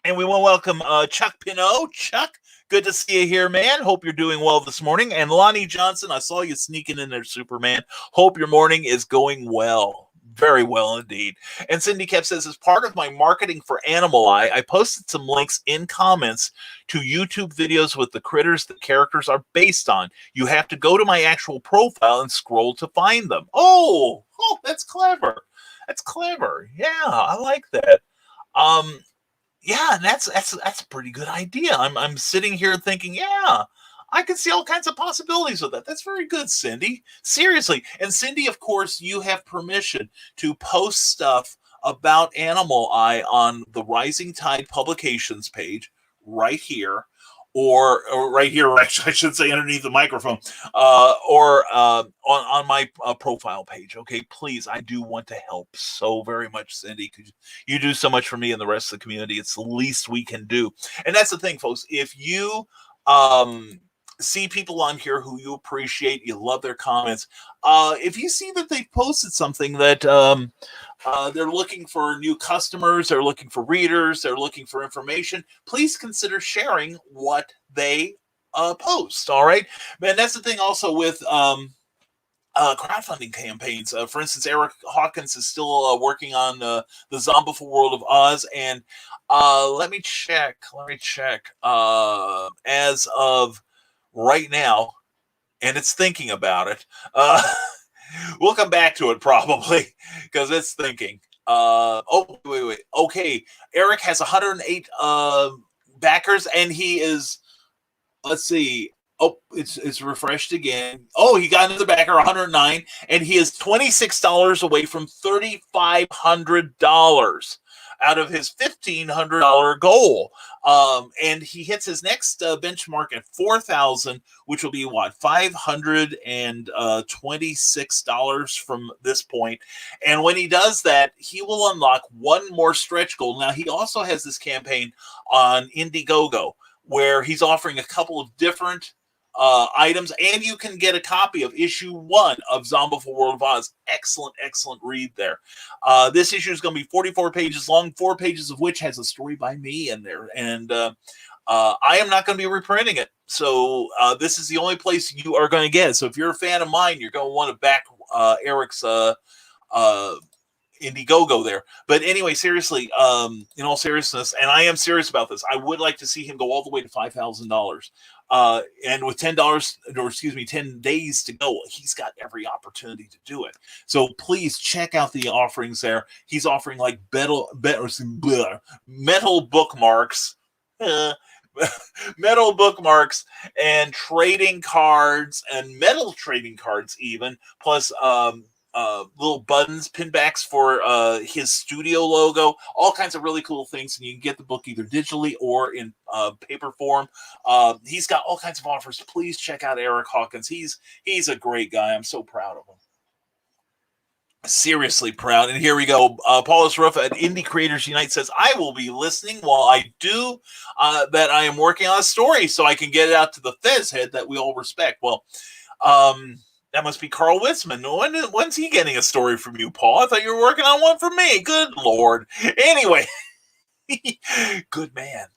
And we want to welcome Chuck Pinot. Chuck, good to see you here, man. Hope you're doing well this morning. And Lonnie Johnson, I saw you sneaking in there, Superman. Hope your morning is going well. Very well indeed. And Cindy Kepp says, as part of my marketing for Animal Eye, I posted some links in comments to YouTube videos with the critters the characters are based on. You have to go to my actual profile and scroll to find them. Oh, that's clever. That's clever. Yeah, I like that. Yeah, and that's a pretty good idea. I'm sitting here thinking, yeah, I can see all kinds of possibilities with that. That's very good, Cindy. Seriously. And Cindy, of course, you have permission to post stuff about Animal Eye on the Rising Tide Publications page right here, or right here, actually, I should say underneath the microphone, or on my profile page. Okay, please, I do want to help so very much, Cindy, because you do so much for me and the rest of the community. It's the least we can do, and that's the thing, folks. If you see people on here who you appreciate, you love their comments. If you see that they've posted something that they're looking for new customers, they're looking for readers, they're looking for information, please consider sharing what they post. All right. And that's the thing also with crowdfunding campaigns. For instance, Eric Hawkins is still working on the Zombieful World of Oz. And let me check. As of right now, and it's thinking about it. We'll come back to it probably because it's thinking. Wait. Okay, Eric has 108 backers, and he is. Let's see. Oh, it's refreshed again. Oh, he got another backer, 109, and he is $26 away from $3,500 out of his $1,500 goal. And he hits his next benchmark at 4,000, which will be what, $526 from this point. And when he does that, he will unlock one more stretch goal. Now, he also has this campaign on Indiegogo where he's offering a couple of different items, and you can get a copy of issue 1 of Zombieful World of Oz. Excellent read there. This issue is going to be 44 pages long, 4 pages of which has a story by me in there, and I am not going to be reprinting it. So this is the only place you are going to get it. So if you're a fan of mine, you're going to want to back Eric's Indiegogo there. But anyway, seriously, in all seriousness, and I am serious about this, I would like to see him go all the way to $5,000. And with $10 10 days to go, he's got every opportunity to do it. So please check out the offerings there. He's offering like metal bookmarks, metal bookmarks, and trading cards, and metal trading cards even, plus little buttons, pinbacks for his studio logo, all kinds of really cool things. And you can get the book either digitally or in paper form. He's got all kinds of offers. Please check out Eric Hawkins. He's a great guy. I'm so proud of him. Seriously proud. And here we go. Paulus Ruffa at Indie Creators Unite says, I will be listening while I do that. I am working on a story so I can get it out to the Fez head that we all respect. Well, that must be Carl Witzman. When's he getting a story from you, Paul? I thought you were working on one for me. Good Lord. Anyway, good man.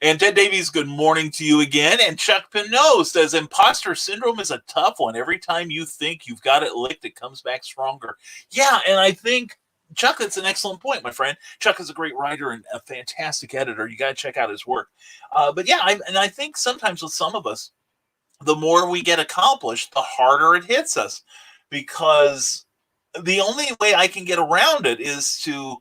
And Ted Davies, good morning to you again. And Chuck Pinot says, Imposter Syndrome is a tough one. Every time you think you've got it licked, it comes back stronger. Yeah, and I think, Chuck, that's an excellent point, my friend. Chuck is a great writer and a fantastic editor. You got to check out his work. But yeah, I think sometimes with some of us, the more we get accomplished, the harder it hits us, because the only way I can get around it is to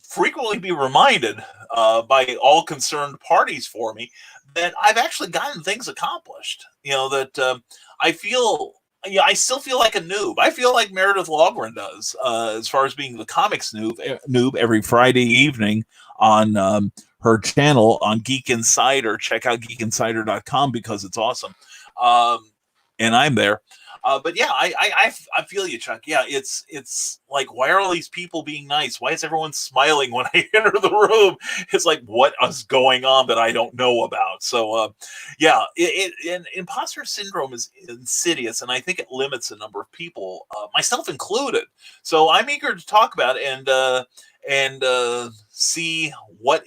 frequently be reminded by all concerned parties for me that I've actually gotten things accomplished. That I feel, I still feel like a noob. I feel like Meredith Logren does, as far as being the comics noob every Friday evening on her channel on Geek Insider. Check out geekinsider.com because it's awesome. And I'm there. But yeah, I feel you, Chuck. Yeah, it's like, why are all these people being nice? Why is everyone smiling when I enter the room? It's like, what is going on that I don't know about? So yeah, Imposter Syndrome is insidious, and I think it limits a number of people, myself included. So I'm eager to talk about it and see what,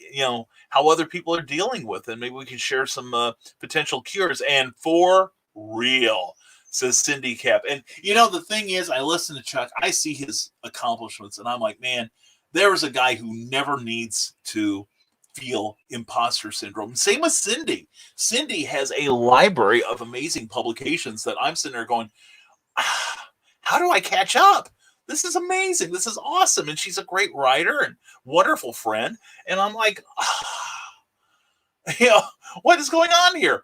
how other people are dealing with it. Maybe we can share some potential cures. And for real, says Cindy Cap. And the thing is, I listen to Chuck, I see his accomplishments, and I'm like, man, there is a guy who never needs to feel imposter syndrome. Same with Cindy. Cindy has a library of amazing publications that I'm sitting there going, how do I catch up? This is amazing. This is awesome. And she's a great writer and wonderful friend. And I'm like, what is going on here?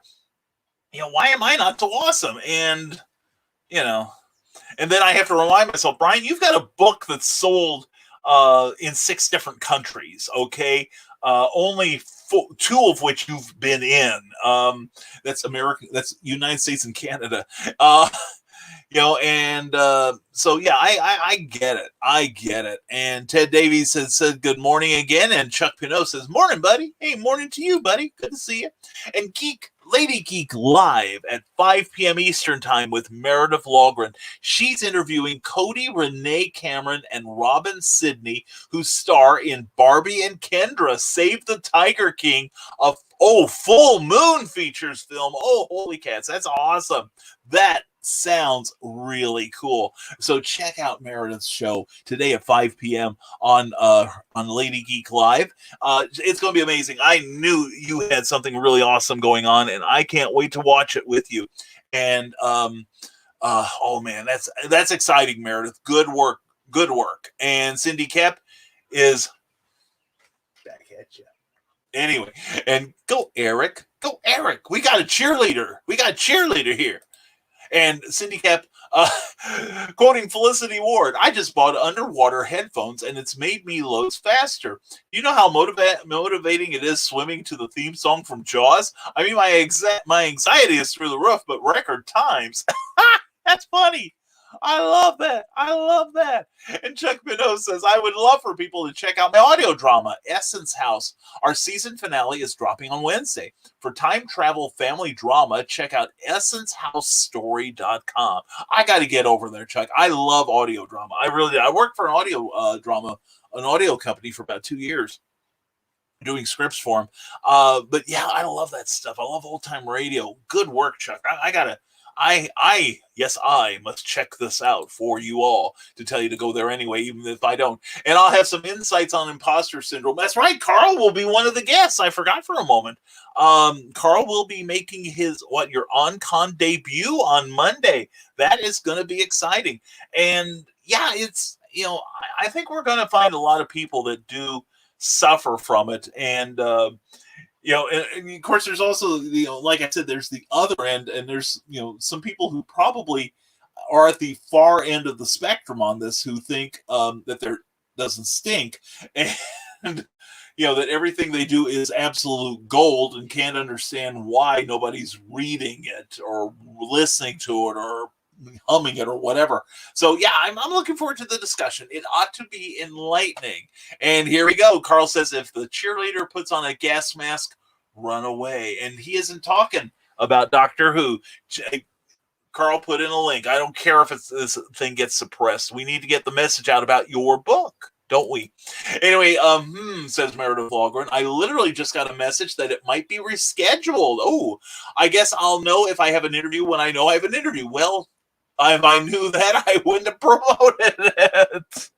Why am I not so awesome? And, and then I have to remind myself, Brian, you've got a book that's sold in 6 different countries. Okay. only two of which you've been in. That's American. That's United States and Canada. And so yeah, I get it. I get it. And Ted Davies said good morning again, and Chuck Pinot says morning, buddy. Hey, morning to you, buddy. Good to see you. And Lady Geek live at 5 p.m. Eastern time with Meredith Logren. She's interviewing Cody, Renee Cameron, and Robin Sidney, who star in Barbie and Kendra Save the Tiger King, a full moon features film. Oh, holy cats, that's awesome. That sounds really cool. So check out Meredith's show today at 5 p.m. on Lady Geek Live. It's going to be amazing. I knew you had something really awesome going on, and I can't wait to watch it with you. And oh man, that's exciting, Meredith. Good work. And Cindy Kep is back at you. Anyway, and go Eric. We got a cheerleader here. And Cindy Kep, quoting Felicity Ward, I just bought underwater headphones and it's made me loads faster. You know how motivating it is swimming to the theme song from Jaws? I mean, my anxiety is through the roof, but record times. That's funny. I love that. And Chuck Minot says, I would love for people to check out my audio drama, Essence House. Our season finale is dropping on Wednesday. For time travel family drama, check out essencehousestory.com. I got to get over there, Chuck. I love audio drama. I really did. I worked for an audio company for about 2 years, doing scripts for them. But yeah, I love that stuff. I love old time radio. Good work, Chuck. I must check this out for you all to tell you to go there anyway, even if I don't. And I'll have some insights on Imposter Syndrome. That's right. Carl will be one of the guests. I forgot for a moment. Carl will be making your on-con debut on Monday. That is going to be exciting. And yeah, it's, I think we're going to find a lot of people that do suffer from it. And, and of course, there's also, like I said, there's the other end, and there's, some people who probably are at the far end of the spectrum on this, who think that there doesn't stink, and, that everything they do is absolute gold, and can't understand why nobody's reading it or listening to it or humming it or whatever. So yeah, I'm looking forward to the discussion. It ought to be enlightening. And here we go. Carl says, if the cheerleader puts on a gas mask, run away. And he isn't talking about Doctor Who. Carl put in a link. I don't care if this thing gets suppressed. We need to get the message out about your book, don't we? Anyway, says Meredith Logren, I literally just got a message that it might be rescheduled. Oh, I guess I'll know if I have an interview when I know I have an interview. Well, if I knew that, I wouldn't have promoted it.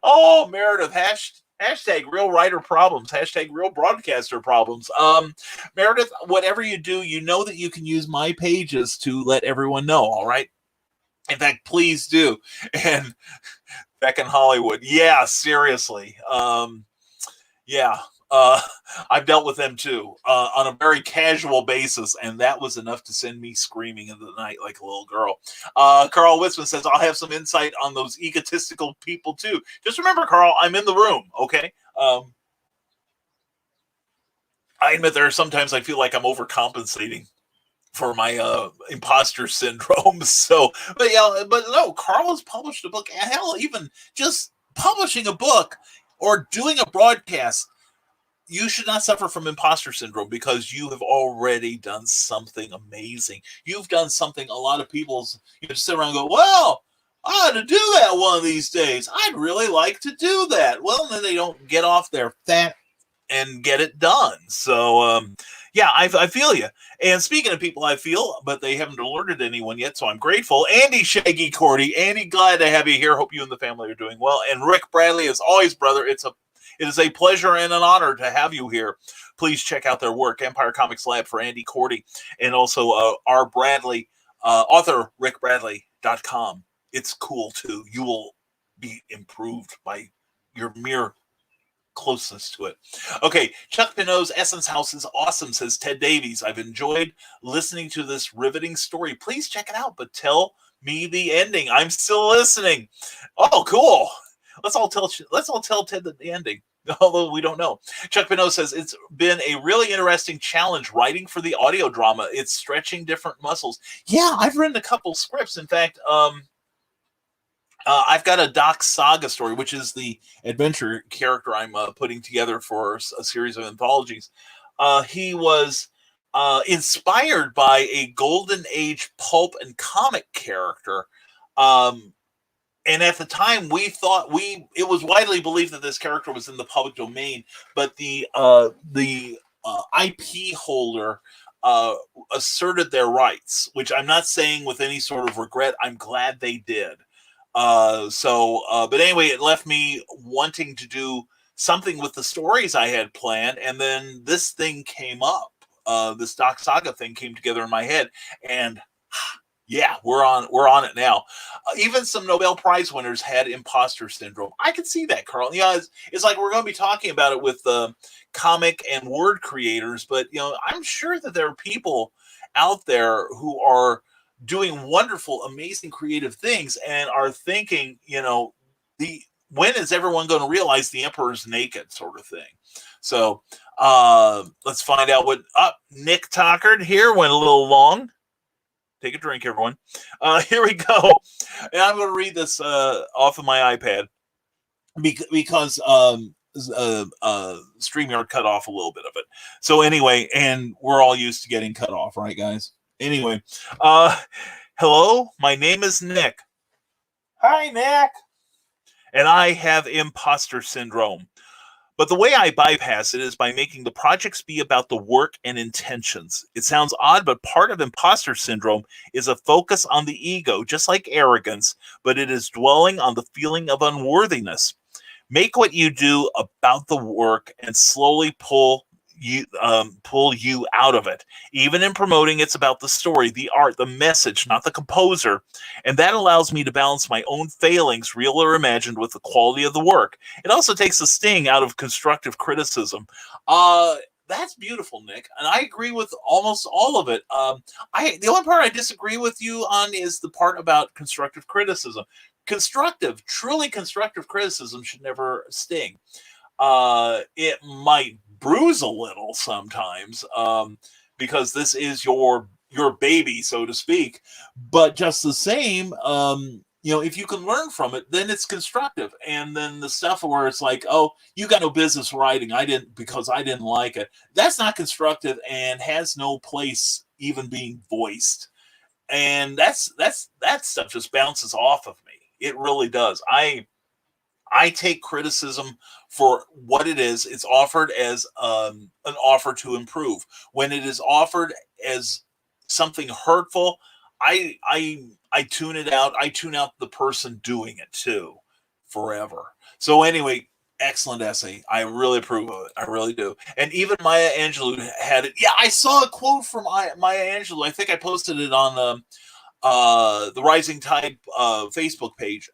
Oh, Meredith, hashtag real writer problems, hashtag real broadcaster problems. Meredith, whatever you do, you know that you can use my pages to let everyone know, all right? In fact, please do. And back in Hollywood, yeah, seriously. I've dealt with them too on a very casual basis, and that was enough to send me screaming in the night like a little girl. Carl Witzman says, I'll have some insight on those egotistical people too. Just remember, Carl, I'm in the room, okay? I admit there are sometimes I feel like I'm overcompensating for my imposter syndrome. So, but no, Carl has published a book. Hell, even just publishing a book or doing a broadcast, you should not suffer from imposter syndrome, because you have already done something amazing. You've done something a lot of people just sit around and go, well, I ought to do that one of these days. I'd really like to do that. Well, then they don't get off their fat and get it done. So, I feel you. And speaking of people I feel, but they haven't alerted anyone yet, so I'm grateful. Andy Shaggy Cordy. Andy, glad to have you here. Hope you and the family are doing well. And Rick Bradley, as always, brother, it is a pleasure and an honor to have you here. Please check out their work, Empire Comics Lab for Andy Cordy, and also R. Bradley, author rickbradley.com. It's cool too. You will be improved by your mere closeness to it. Okay, Chuck Pinot's Essence House is awesome, says Ted Davies. I've enjoyed listening to this riveting story. Please check it out, but tell me the ending. I'm still listening. Oh, cool. Let's all tell Ted the ending. although we don't know. Chuck Pinot says, it's been a really interesting challenge writing for the audio drama. It's stretching different muscles. Yeah, I've written a couple scripts. In fact, I've got a Doc Saga story, which is the adventure character I'm putting together for a series of anthologies. He was inspired by a Golden Age pulp and comic character. And at the time, we thought it was widely believed that this character was in the public domain, but the IP holder asserted their rights, which I'm not saying with any sort of regret. I'm glad they did. But anyway, it left me wanting to do something with the stories I had planned, and then this thing came up. This Doc Saga thing came together in my head, and yeah, we're on it now. Even some Nobel Prize winners had imposter syndrome. I can see that, Carl. It's like we're going to be talking about it with comic and word creators, but I'm sure that there are people out there who are doing wonderful, amazing, creative things and are thinking, when is everyone going to realize the emperor's naked, sort of thing. So let's find out what Nick Tockard here went a little long. Take a drink, everyone. Here we go. And I'm going to read this off of my iPad because StreamYard cut off a little bit of it. So anyway, and we're all used to getting cut off, right, guys? Anyway, hello, my name is Nick. Hi, Nick. And I have imposter syndrome. But the way I bypass it is by making the projects be about the work and intentions. It sounds odd, but part of imposter syndrome is a focus on the ego, just like arrogance, but it is dwelling on the feeling of unworthiness. Make what you do about the work and slowly pull you out of it. Even in promoting, it's about the story, the art, the message, not the composer. And that allows me to balance my own failings, real or imagined, with the quality of the work. It also takes the sting out of constructive criticism. That's beautiful, Nick. And I agree with almost all of it. The only part I disagree with you on is the part about constructive criticism. Truly constructive criticism should never sting. It might bruise a little sometimes, because this is your baby, so to speak. But just the same, if you can learn from it, then it's constructive. And then the stuff where it's like, oh, you got no business writing, I didn't like it. That's not constructive and has no place even being voiced. And that stuff just bounces off of me. It really does. I take criticism for what it is. It's offered as an offer to improve. When it is offered as something hurtful, I tune it out. I tune out the person doing it too, forever. So anyway, excellent essay. I really approve of it. I really do. And even Maya Angelou had it. Yeah, I saw a quote from Maya Angelou. I think I posted it on the Rising Tide Facebook page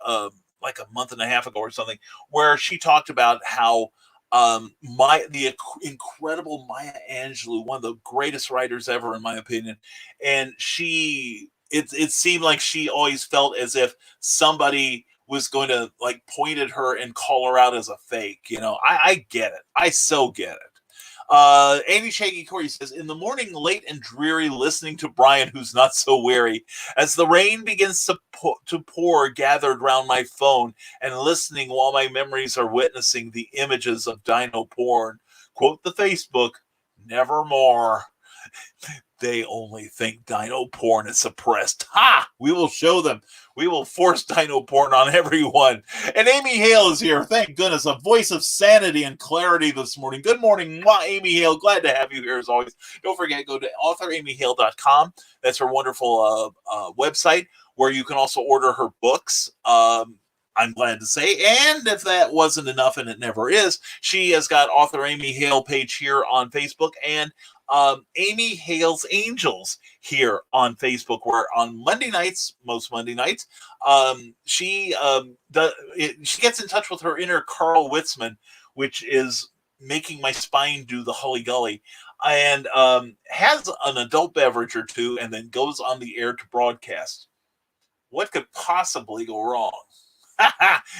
like a month and a half ago or something, where she talked about how the incredible Maya Angelou, one of the greatest writers ever, in my opinion, and it seemed like she always felt as if somebody was going to like point at her and call her out as a fake. I get it. I so get it. Amy Shaggy Corey says, in the morning, late and dreary, listening to Brian, who's not so weary, as the rain begins to pour, gathered round my phone, and listening while my memories are witnessing the images of dino porn. Quote the Facebook, nevermore. They only think dino porn is suppressed. Ha! We will show them. We will force dino porn on everyone. And Amy Hale is here. Thank goodness. A voice of sanity and clarity this morning. Good morning, Amy Hale. Glad to have you here as always. Don't forget, go to authoramyhale.com. That's her wonderful website where you can also order her books. I'm glad to say. And if that wasn't enough, and it never is, she has got Author Amy Hale page here on Facebook and Amy Hale's Angels here on Facebook, where on most Monday nights, she gets in touch with her inner Carl Witzman, which is making my spine do the hully gully, and has an adult beverage or two, and then goes on the air to broadcast. What could possibly go wrong?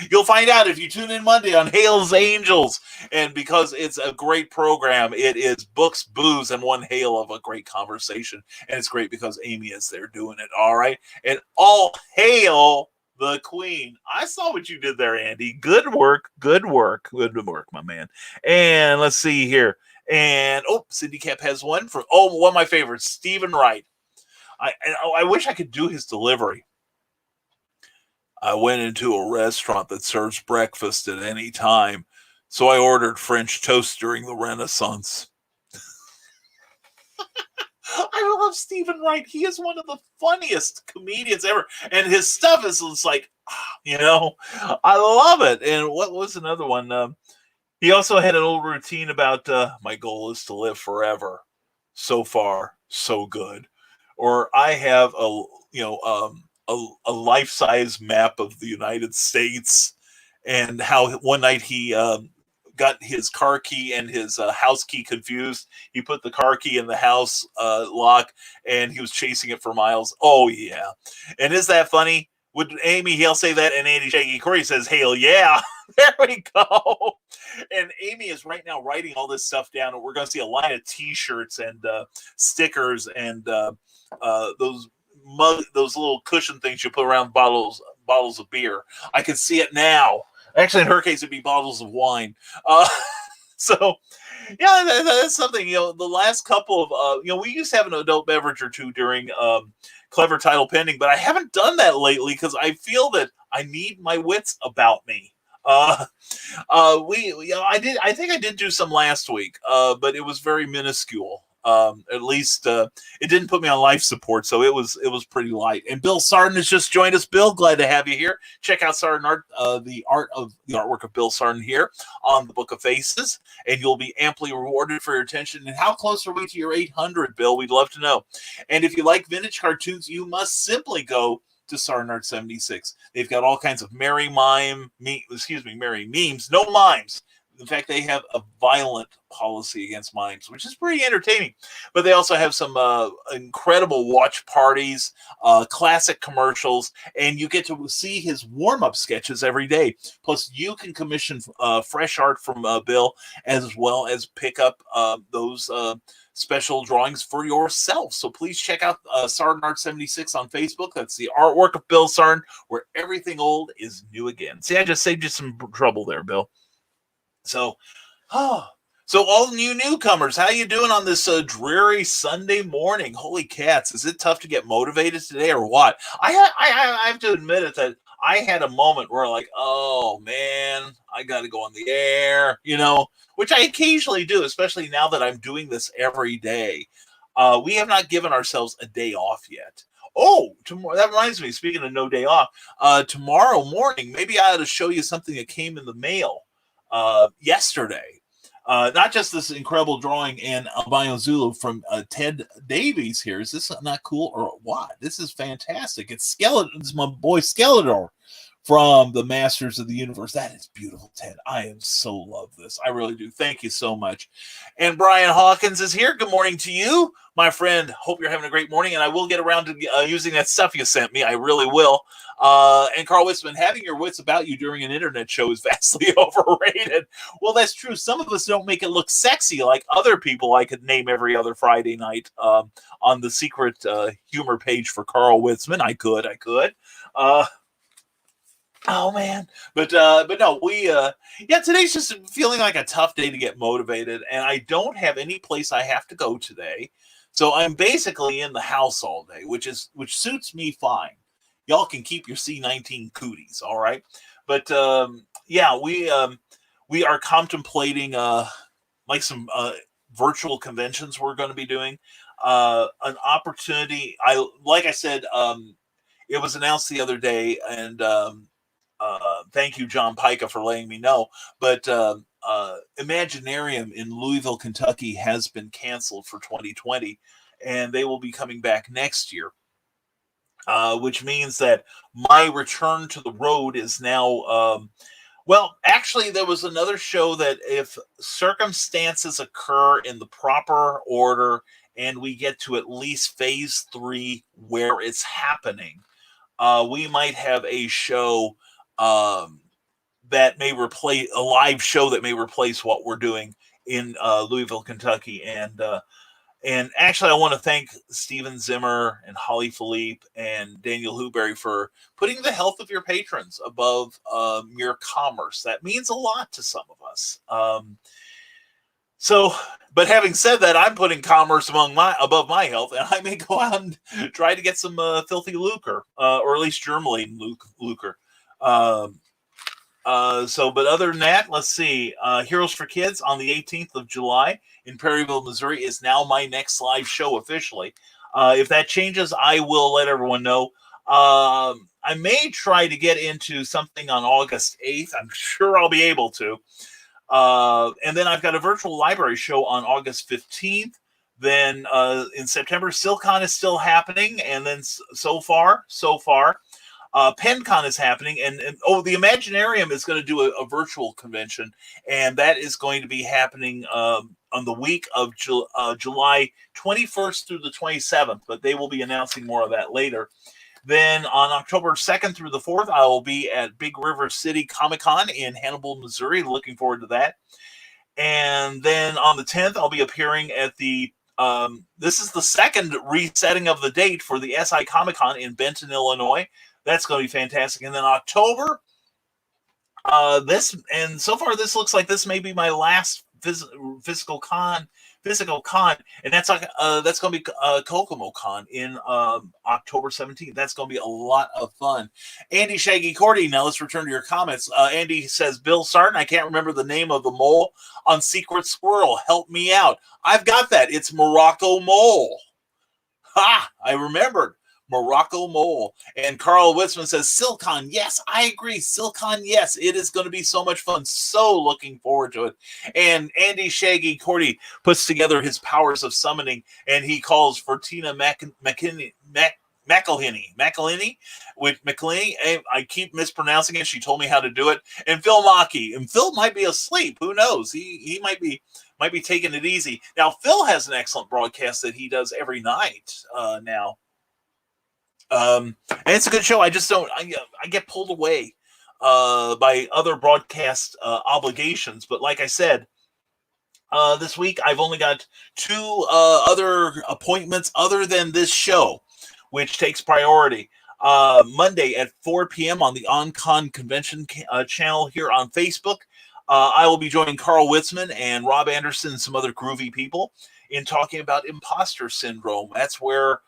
You'll find out if you tune in Monday on Hale's Angels. And because it's a great program, it is books, booze, and one hail of a great conversation. And it's great because Amy is there doing it. All right. And all hail the Queen. I saw what you did there, Andy. Good work. Good work. Good work, my man. And let's see here. And Cindy Cap has one from one of my favorites, Stephen Wright. I wish I could do his delivery. I went into a restaurant that serves breakfast at any time, so I ordered French toast during the Renaissance. I love Stephen Wright. He is one of the funniest comedians ever, and his stuff is like, I love it. And what was another one? He also had an old routine about my goal is to live forever. So far, so good. Or I have a life-size map of the United States, and how one night he got his car key and his house key confused. He put the car key in the house lock, and he was chasing it for miles. Oh, yeah. And is that funny? Would Amy Hale say that? And Andy Shaggy Corey says, "Hale, yeah." There we go. And Amy is right now writing all this stuff down, and we're going to see a line of T-shirts and stickers and those little cushion things you put around bottles of beer. I can see it now. Actually, in her case, it'd be bottles of wine. So, yeah, that's something. The last couple of we used to have an adult beverage or two during Clever Title Pending, but I haven't done that lately because I feel that I need my wits about me. I think I did do some last week, but it was very minuscule. At least it didn't put me on life support, so it was pretty light. And Bill Sarden has just joined us. Bill, glad to have you here. Check out Sarden Art, the artwork of Bill Sarden here on the Book of Faces, and you'll be amply rewarded for your attention. And how close are we to your 800, Bill? We'd love to know. And if you like vintage cartoons, you must simply go to Sarden Art 76. They've got all kinds of merry memes, no mimes. In fact, they have a violent policy against mimes, which is pretty entertaining. But they also have some incredible watch parties, classic commercials, and you get to see his warm-up sketches every day. Plus, you can commission fresh art from Bill, as well as pick up those special drawings for yourself. So please check out Sarden Art 76 on Facebook. That's the artwork of Bill Sarden, where everything old is new again. See, I just saved you some trouble there, Bill. So all new newcomers, how you doing on this dreary Sunday morning? Holy cats, is it tough to get motivated today or what? I have to admit it that I had a moment where like, oh man, I got to go on the air, which I occasionally do, especially now that I'm doing this every day. We have not given ourselves a day off yet. Oh, tomorrow, that reminds me, speaking of no day off, tomorrow morning, maybe I ought to show you something that came in the mail yesterday. Not just this incredible drawing in Albino Zulu from Ted Davies here. Is this not cool or what? This is fantastic. It's my boy Skeletor from the Masters of the Universe. That is beautiful, Ted. I am so love this. I really do. Thank you so much. And Brian Hawkins is here. Good morning to you, my friend. Hope you're having a great morning, and I will get around to using that stuff you sent me. I really will. And Carl Witzman, having your wits about you during an internet show is vastly overrated. Well, that's true. Some of us don't make it look sexy like other people I could name every other Friday night on the secret humor page for Carl Witzman. I could. Oh man, but no, today's just feeling like a tough day to get motivated, and I don't have any place I have to go today, so I'm basically in the house all day, which suits me fine. Y'all can keep your C-19 cooties, all right? But we are contemplating like some virtual conventions we're going to be doing. An opportunity. Like I said, it was announced the other day, and thank you, John Pica, for letting me know. But Imaginarium in Louisville, Kentucky has been canceled for 2020, and they will be coming back next year, which means that my return to the road is now... actually, there was another show that if circumstances occur in the proper order and we get to at least phase 3 where it's happening, we might have a show that may replace a live show that may replace what we're doing in Louisville, Kentucky. And actually, I want to thank Steven Zimmer and Holly Philippe and Daniel Huberry for putting the health of your patrons above mere commerce. That means a lot to some of us. But having said that, I'm putting commerce above my health, and I may go out and try to get some filthy lucre, or at least germline lucre. But other than that, let's see. Heroes for Kids on the 18th of July in Perryville, Missouri is now my next live show officially. If that changes, I will let everyone know. I may try to get into something on August 8th. I'm sure I'll be able to. And then I've got a virtual library show on August 15th. Then in September, SilCon is still happening. And then so far, PennCon is happening. And the Imaginarium is going to do a virtual convention. And that is going to be happening on the week of July 21st through the 27th. But they will be announcing more of that later. Then on October 2nd through the 4th, I will be at Big River City Comic-Con in Hannibal, Missouri. Looking forward to that. And then on the 10th, I'll be appearing at the this is the second resetting of the date for the SI Comic-Con in Benton, Illinois. That's going to be fantastic. And then October, so far this looks like this may be my last physical con, and that's going to be Kokomo Con in October 17th. That's going to be a lot of fun. Andy Shaggy Cordy, now let's return to your comments. Andy says, Bill Sarton, I can't remember the name of the mole on Secret Squirrel. Help me out. I've got that. It's Morocco Mole. Ha! I remembered. Morocco Mole. And Carl Witzman says, SilCon, yes, I agree. SilCon, yes. It is going to be so much fun. So looking forward to it. And Andy Shaggy Cordy puts together his powers of summoning, and he calls for Tina McElhinney with McElhinney. I keep mispronouncing it. She told me how to do it. And Phil Mackey. And Phil might be asleep. Who knows? He might be taking it easy. Now, Phil has an excellent broadcast that he does every night now. And it's a good show. I just don't. I get pulled away by other broadcast obligations. But like I said, this week I've only got 2 other appointments other than this show, which takes priority. Monday at 4 p.m. on the OnCon Convention channel here on Facebook. I will be joining Carl Witzman and Rob Anderson and some other groovy people in talking about Impostor Syndrome. That's where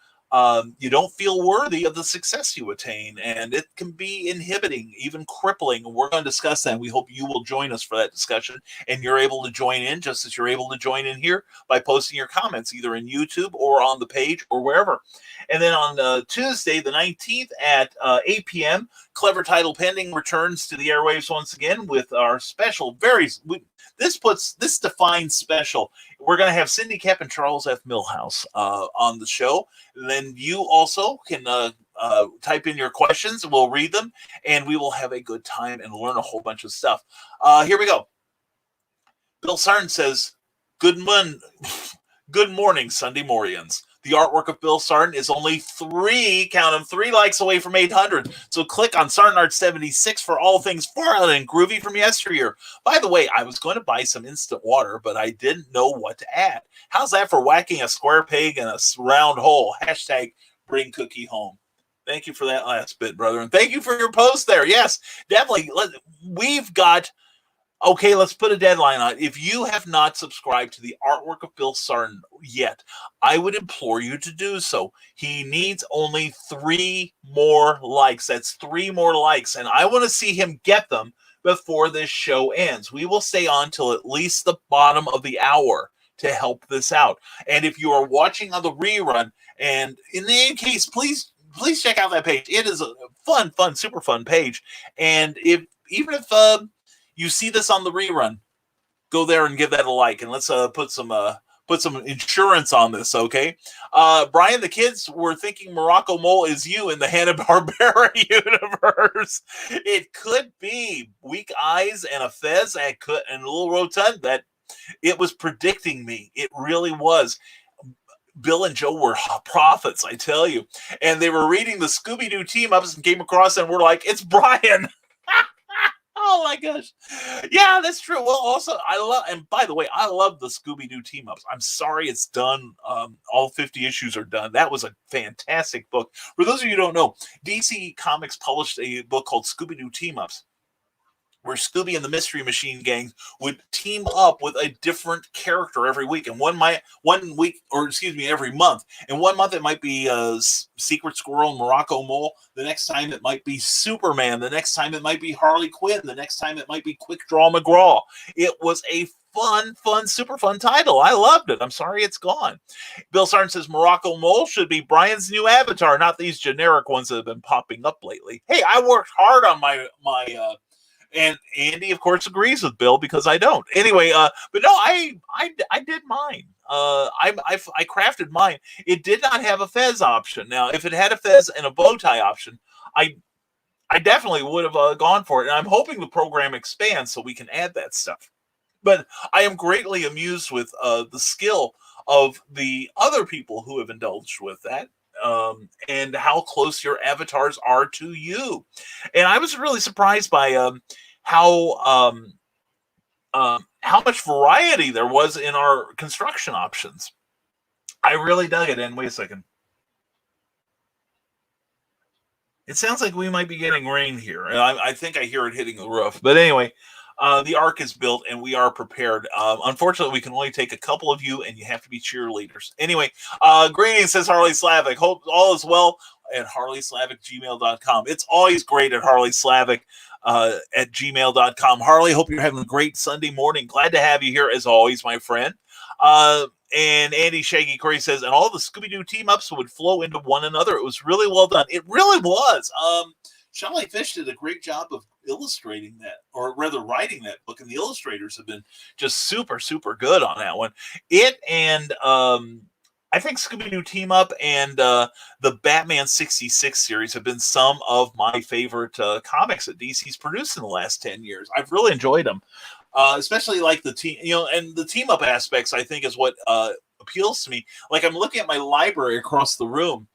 you don't feel worthy of the success you attain, and it can be inhibiting, even crippling. And we're going to discuss that. We hope you will join us for that discussion, and you're able to join in just as you're able to join in here by posting your comments either in YouTube or on the page or wherever. And then on Tuesday, the 19th at 8 p.m., Clever Title Pending returns to the airwaves once again with our special, this defines special. We're going to have Cindy Kepp and Charles F. Millhouse on the show. And then you also can type in your questions, and we'll read them, and we will have a good time and learn a whole bunch of stuff. Here we go. Bill Sarn says, good morning, Sunday Morians. The artwork of Bill Sarton is only 3 likes away from 800. So click on SartonArt76 for all things fun and groovy from yesteryear. By the way, I was going to buy some instant water, but I didn't know what to add. How's that for whacking a square peg in a round hole? Hashtag bring cookie home. Thank you for that last bit, brother. And thank you for your post there. Yes, definitely. Okay, let's put a deadline on it. If you have not subscribed to the artwork of Bill Sarton yet, I would implore you to do so. He needs only 3 more likes. That's 3 more likes, and I want to see him get them before this show ends. We will stay on till at least the bottom of the hour to help this out. And if you are watching on the rerun, and in any case, please check out that page. It is a fun, super fun page. And even if you see this on the rerun, go there and give that a like, and let's put some insurance on this, okay? Brian, the kids were thinking Morocco Mole is you in the Hanna-Barbera universe. It could be weak eyes and a fez, and a little rotund. That it was predicting me. It really was. Bill and Joe were prophets, I tell you. And they were reading the Scooby-Doo team-ups and came across and were like, it's Brian. Oh my gosh. Yeah, that's true. Well, also, and by the way, I love the Scooby-Doo team-ups. I'm sorry it's done. All 50 issues are done. That was a fantastic book. For those of you who don't know, DC Comics published a book called Scooby-Doo Team-Ups, where Scooby and the Mystery Machine Gang would team up with a different character every week. And every month. And 1 month it might be Secret Squirrel and Morocco Mole. The next time it might be Superman. The next time it might be Harley Quinn. The next time it might be Quick Draw McGraw. It was a super fun title. I loved it. I'm sorry it's gone. Bill Sarn says Morocco Mole should be Brian's new avatar, not these generic ones that have been popping up lately. Hey, I worked hard on my and Andy, of course, agrees with Bill because I don't. Anyway, but no, I did mine. I crafted mine. It did not have a fez option. Now, if it had a fez and a bow tie option, I definitely would have gone for it. And I'm hoping the program expands so we can add that stuff. But I am greatly amused with the skill of the other people who have indulged with that. And how close your avatars are to you. And I was really surprised by how much variety there was in our construction options. I really dug it. And wait a second. It sounds like we might be getting rain here. And I think I hear it hitting the roof. But anyway, the ark is built and we are prepared. Unfortunately, we can only take a couple of you and you have to be cheerleaders. Anyway, greetings, says Harley Slavic. Hope all is well at harleyslavic@gmail.com. It's always great at harleyslavic at gmail.com. Harley, hope you're having a great Sunday morning. Glad to have you here as always, my friend. And Andy Shaggy Corey says, and all the Scooby-Doo team-ups would flow into one another. It was really well done. It really was. Shelley Fish did a great job of illustrating that, or rather writing that book, and the illustrators have been just super, super good on that one. It and I think Scooby-Doo Team Up and the Batman 66 series have been some of my favorite comics that DC's produced in the last 10 years. I've really enjoyed them, especially like the team, and the team up aspects, I think, is what appeals to me. Like, I'm looking at my library across the room,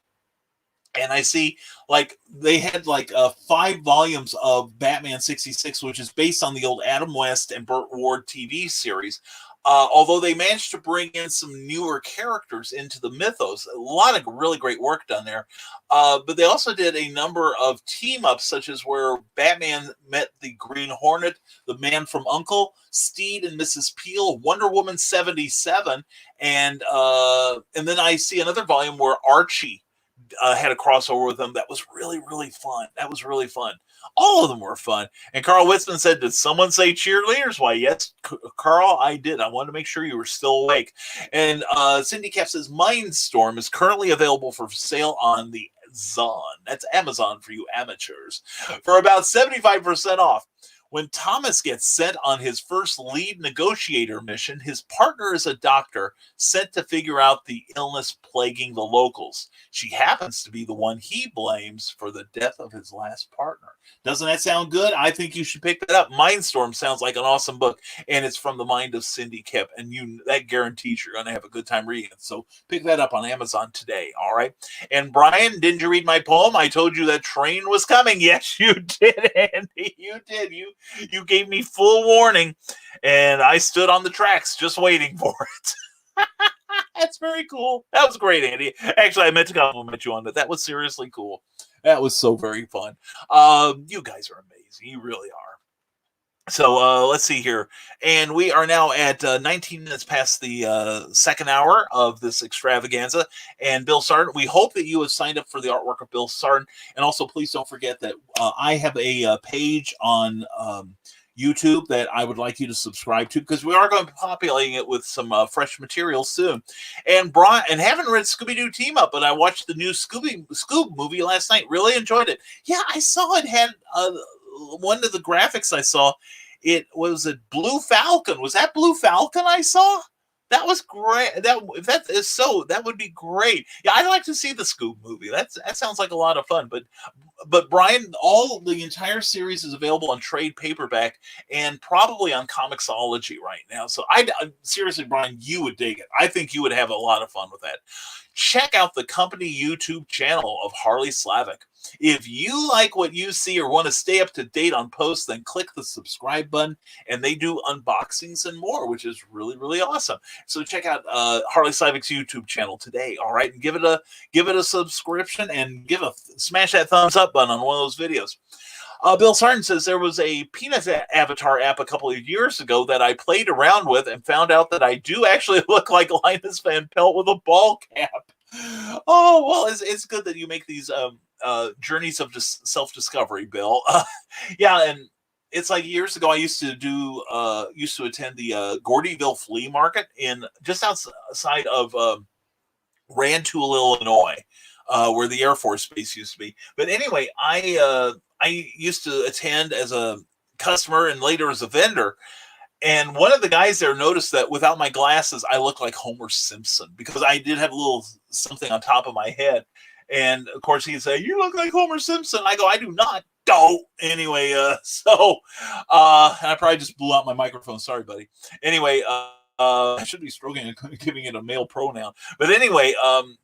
and I see, like, they had, like, 5 volumes of Batman 66, which is based on the old Adam West and Burt Ward TV series. Although they managed to bring in some newer characters into the mythos. A lot of really great work done there. But they also did a number of team-ups, such as where Batman met the Green Hornet, the Man from U.N.C.L.E., Steed and Mrs. Peel, Wonder Woman 77, and then I see another volume where Archie had a crossover with them that was really, really fun. That was really fun. All of them were fun. And Carl Witzman said, did someone say cheerleaders? Why, yes, Carl, I did. I wanted to make sure you were still awake. And Cindy Cap says, Mindstorm is currently available for sale on the Zon. That's Amazon for you amateurs. For about 75% off. When Thomas gets sent on his first lead negotiator mission, his partner is a doctor sent to figure out the illness plaguing the locals. She happens to be the one he blames for the death of his last partner. Doesn't that sound good? I think you should pick that up. Mindstorm sounds like an awesome book, and it's from the mind of Cindy Kip, and that guarantees you're going to have a good time reading it. So pick that up on Amazon today, all right? And Brian, didn't you read my poem? I told you that train was coming. Yes, you did, Andy. You did. You gave me full warning, and I stood on the tracks just waiting for it. That's very cool. That was great, Andy. Actually, I meant to compliment you on that. That was seriously cool. That was so very fun. You guys are amazing. You really are. So let's see here. And we are now at 19 minutes past the second hour of this extravaganza. And Bill Sarton, we hope that you have signed up for the artwork of Bill Sarton. And also, please don't forget that I have a page on YouTube that I would like you to subscribe to, because we are going to be populating it with some fresh material soon. And Brian, and haven't read Scooby-Doo Team Up, but I watched the new Scoob movie last night. Really enjoyed it. Yeah, I saw it had one of the graphics I saw. It was a Blue Falcon. Was that Blue Falcon I saw? That was great. If that is so, that would be great. Yeah, I'd like to see the Scoob movie. That sounds like a lot of fun. But Brian, the entire series is available on trade paperback and probably on Comixology right now. So I seriously, Brian, you would dig it. I think you would have a lot of fun with that. Check out the company YouTube channel of Harley Slavic. If you like what you see or want to stay up to date on posts, then click the subscribe button, and they do unboxings and more, which is really, really awesome. So check out Harley Slavic's YouTube channel today, all right? And give it a subscription and smash that thumbs up button on one of those videos. Bill Sarton says there was a penis avatar app a couple of years ago that I played around with and found out that I do actually look like Linus Van Pelt with a ball cap. Oh, well, it's good that you make these journeys of self-discovery, Bill. Yeah, and it's like years ago I used to attend the Gordyville Flea Market in just outside of Rantoul, Illinois, where the Air Force Base used to be. But anyway, I used to attend as a customer and later as a vendor. And one of the guys there noticed that without my glasses, I look like Homer Simpson because I did have a little something on top of my head. And of course he'd say, "You look like Homer Simpson." I go, "I do not." Anyway, and I probably just blew out my microphone. Sorry, buddy. Anyway, I should be stroking and giving it a male pronoun. But anyway, on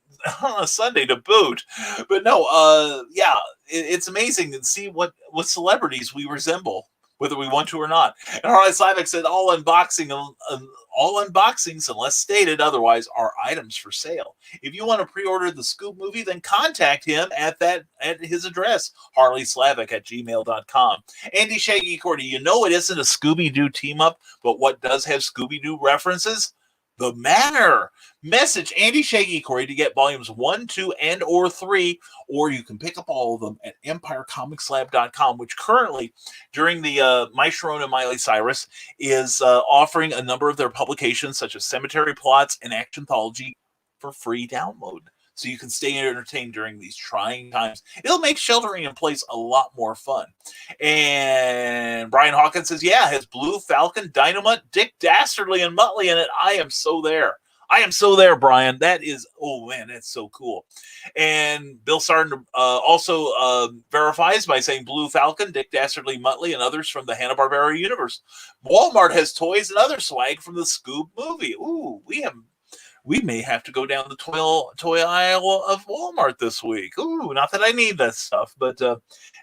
a Sunday to boot. But no, yeah, it's amazing to see what celebrities we resemble, whether we want to or not. And Harley Slavic said all unboxings, unless stated otherwise, are items for sale. If you want to pre-order the Scoob movie, then contact him at his address, harleyslavic@gmail.com. Andy Shaggy Cordy, you know it isn't a Scooby-Doo team-up, but what does have Scooby-Doo references? The Manor. Message Andy Shaggy Corey to get volumes 1, 2, and or 3, or you can pick up all of them at EmpireComicsLab.com, which currently, during the My Sharon and Miley Cyrus, is offering a number of their publications, such as Cemetery Plots and Actionthology, for free download. So you can stay entertained during these trying times. It'll make sheltering in place a lot more fun. And Brian Hawkins says, yeah, has Blue Falcon, Dynamite, Dick Dastardly, and Muttley in it. I am so there. I am so there, Brian. That is, oh man, that's so cool. And Bill Sarton also verifies by saying Blue Falcon, Dick Dastardly, Muttley, and others from the Hanna-Barbera universe. Walmart has toys and other swag from the Scoob movie. Ooh, we may have to go down the toy aisle of Walmart this week. Ooh, not that I need that stuff, but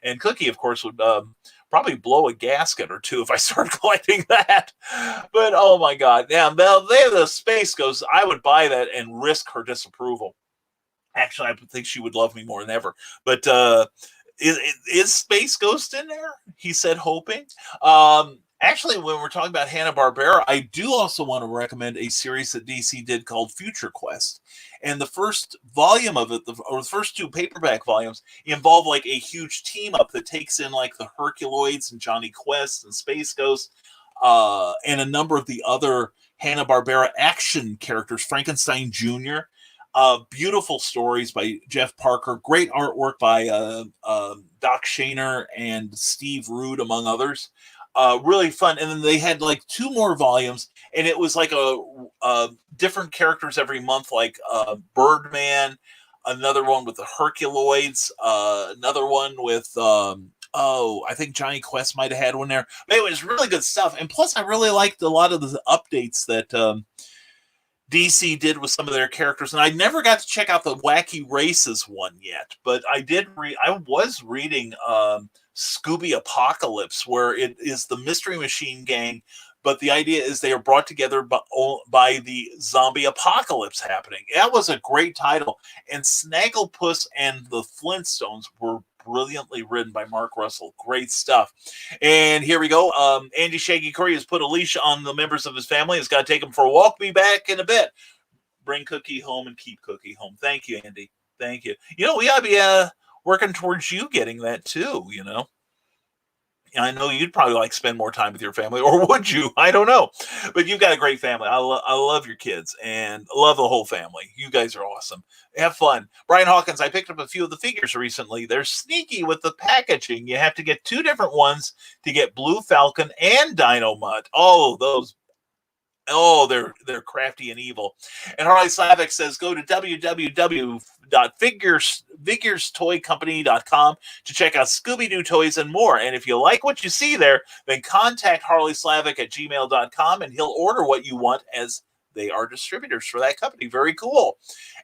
and Cookie, of course, would probably blow a gasket or two if I started collecting that. But oh my God, yeah, the Space Ghost, I would buy that and risk her disapproval. Actually, I think she would love me more than ever. But is Space Ghost in there? He said, hoping. Actually, when we're talking about Hanna-Barbera, I do also want to recommend a series that DC did called Future Quest. And the first volume of it, or the first 2 paperback volumes, involve like a huge team up that takes in like the Herculoids and Johnny Quest and Space Ghost, and a number of the other Hanna-Barbera action characters, Frankenstein Jr., beautiful stories by Jeff Parker, great artwork by Doc Shaner and Steve Rude, among others. Really fun. And then they had like 2 more volumes, and it was like a different characters every month, like Birdman, another one with the Herculoids, another one with I think Johnny Quest might have had one there. But it was really good stuff. And plus I really liked a lot of the updates that DC did with some of their characters, and I never got to check out the Wacky Races one yet, but I was reading Scooby Apocalypse, where it is the Mystery Machine Gang, but the idea is they are brought together by the zombie apocalypse happening. That was a great title, and Snagglepuss and the Flintstones were brilliantly written by Mark Russell. Great stuff. And here we go. Andy Shaggy Curry has put a leash on the members of his family. He's got to take them for a walk. Be back in a bit. Bring Cookie home and keep Cookie home. Thank you, Andy. Thank you. You know, we got to be working towards you getting that too, you know. I know you'd probably like spend more time with your family, or would you? I don't know. But you've got a great family. I love your kids and love the whole family. You guys are awesome. Have fun. Brian Hawkins, I picked up a few of the figures recently. They're sneaky with the packaging. You have to get 2 different ones to get Blue Falcon and Dino Mutt. Oh, those. Oh, they're crafty and evil. And Harley Slavic says, go to www.figurestoycompany.com to check out Scooby-Doo toys and more. And if you like what you see there, then contact Harley Slavic at gmail.com, and he'll order what you want as they are distributors for that company. Very cool.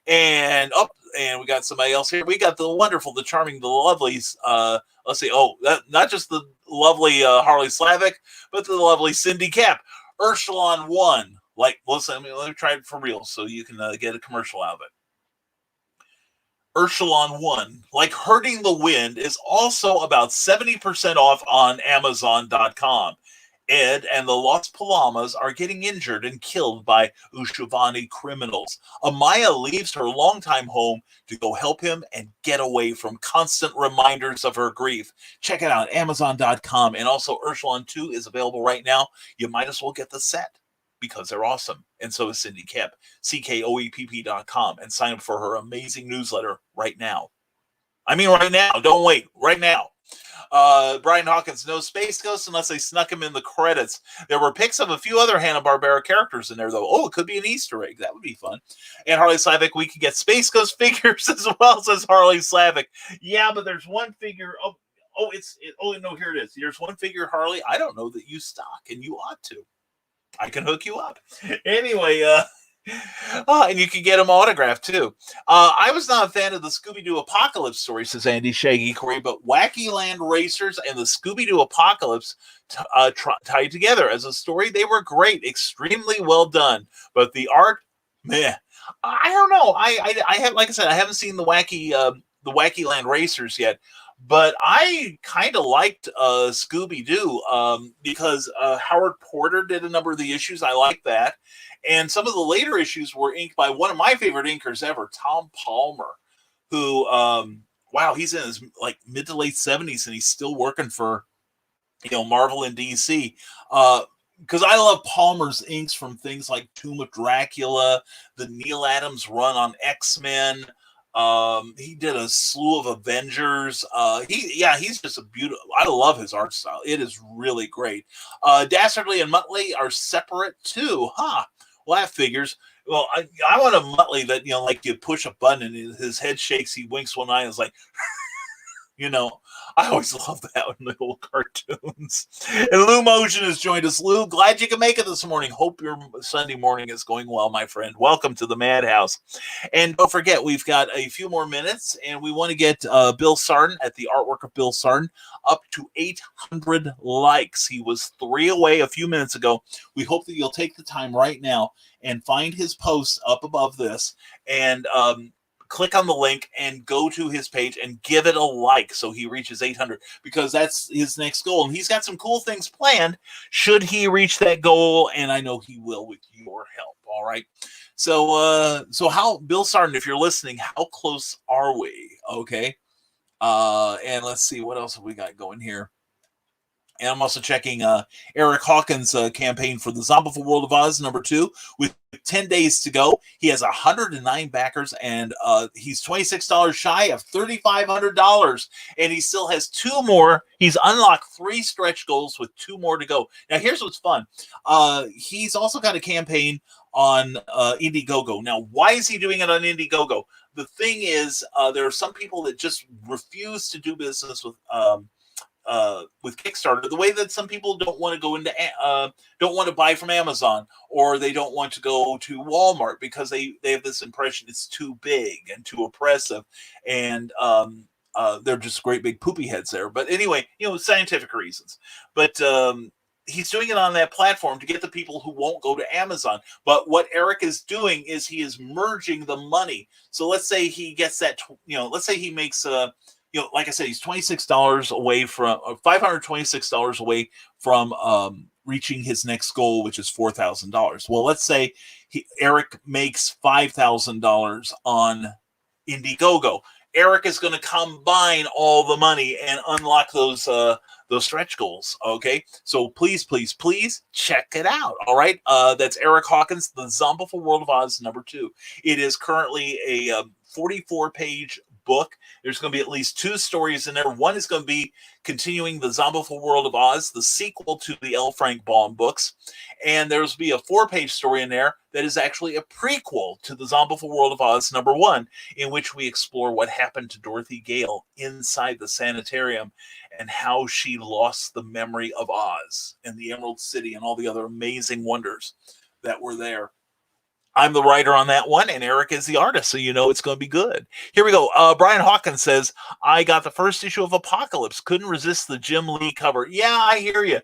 And and we got somebody else here. We got the wonderful, the charming, the lovelies. Let's see. Oh, not just the lovely Harley Slavic, but the lovely Cindy Cap. Urshalon 1. Like, listen, let me try it for real so you can get a commercial out of it. Urshalon 1, like Hurting the Wind, is also about 70% off on Amazon.com. Ed and the Los Palamas are getting injured and killed by Ushuvani criminals. Amaya leaves her longtime home to go help him and get away from constant reminders of her grief. Check it out, Amazon.com. And also Urshalon 2 is available right now. You might as well get the set, because they're awesome. And so is Cindy Kemp, CKOEPP.com, and sign up for her amazing newsletter right now. I mean, right now. Don't wait. Right now. Brian Hawkins, no Space Ghost unless they snuck him in the credits. There were pics of a few other Hanna-Barbera characters in there, though. Oh, it could be an Easter egg. That would be fun. And Harley Slavic, we could get Space Ghost figures as well, says Harley Slavic. Yeah, but there's one figure. Oh, no, here it is. There's one figure, Harley, I don't know that you stock, and you ought to. I can hook you up. Anyway, and you can get them autographed too. I was not a fan of the Scooby-Doo Apocalypse story, says Andy Shaggy Corey, but Wacky Land Racers and the Scooby-Doo Apocalypse tied together as a story. They were great, extremely well done. But the art, meh. I don't know. I have, like I said, I haven't seen the Wacky Land Racers yet. But I kind of liked Scooby-Doo because Howard Porter did a number of the issues. I like that. And some of the later issues were inked by one of my favorite inkers ever, Tom Palmer, who, wow, he's in his like mid to late 70s and he's still working for, Marvel and DC. Because I love Palmer's inks from things like Tomb of Dracula, the Neil Adams run on X-Men. He did a slew of Avengers. He's just a beautiful. I love his art style. It is really great. Dastardly and Muttley are separate too, huh? Well, that figures. Well, I want a Muttley that like you push a button and his head shakes. He winks one eye and is like. I always love that in the old cartoons. And Lou Motion has joined us. Lou, glad you can make it this morning. Hope your Sunday morning is going well, my friend. Welcome to the Madhouse. And don't forget, we've got a few more minutes, and we want to get Bill Sarden at the artwork of Bill Sarden up to 800 likes. He was 3 away a few minutes ago. We hope that you'll take the time right now and find his post up above this and click on the link and go to his page and give it a like so he reaches 800, because that's his next goal. And he's got some cool things planned should he reach that goal, and I know he will with your help. All right. So how, Bill Sarden, if you're listening, how close are we? Okay. And let's see, what else have we got going here? And I'm also checking Eric Hawkins' campaign for the Zombieful World of Oz #2 with 10 days to go. He has 109 backers, and he's $26 shy of $3,500. And he still has 2 more. He's unlocked 3 stretch goals with 2 more to go. Now, here's what's fun. He's also got a campaign on Indiegogo. Now, why is he doing it on Indiegogo? The thing is, there are some people that just refuse to do business with Kickstarter, the way that some people don't want to go into don't want to buy from Amazon, or they don't want to go to Walmart because they have this impression it's too big and too oppressive, and they're just great big poopy heads there. But anyway, scientific reasons. But he's doing it on that platform to get the people who won't go to Amazon. But what Eric is doing is he is merging the money. So let's say he gets that, let's say he makes like I said, he's $26 away from $526 away from reaching his next goal, which is $4,000. Well, let's say Eric makes $5,000 on Indiegogo. Eric is going to combine all the money and unlock those stretch goals. Okay, so please check it out. All right, that's Eric Hawkins, The Zombieful World of Oz #2. It is currently a 44-page book. There's going to be at least 2 stories in there. One is going to be continuing the Zombieful World of Oz, the sequel to the L. Frank Baum books. And there's going to be a 4-page story in there that is actually a prequel to the Zombieful World of Oz #1, in which we explore what happened to Dorothy Gale inside the sanitarium and how she lost the memory of Oz and the Emerald City and all the other amazing wonders that were there. I'm the writer on that one, and Eric is the artist, so you know it's going to be good. Here we go. Brian Hawkins says, I got the first issue of Apocalypse. Couldn't resist the Jim Lee cover. Yeah, I hear you.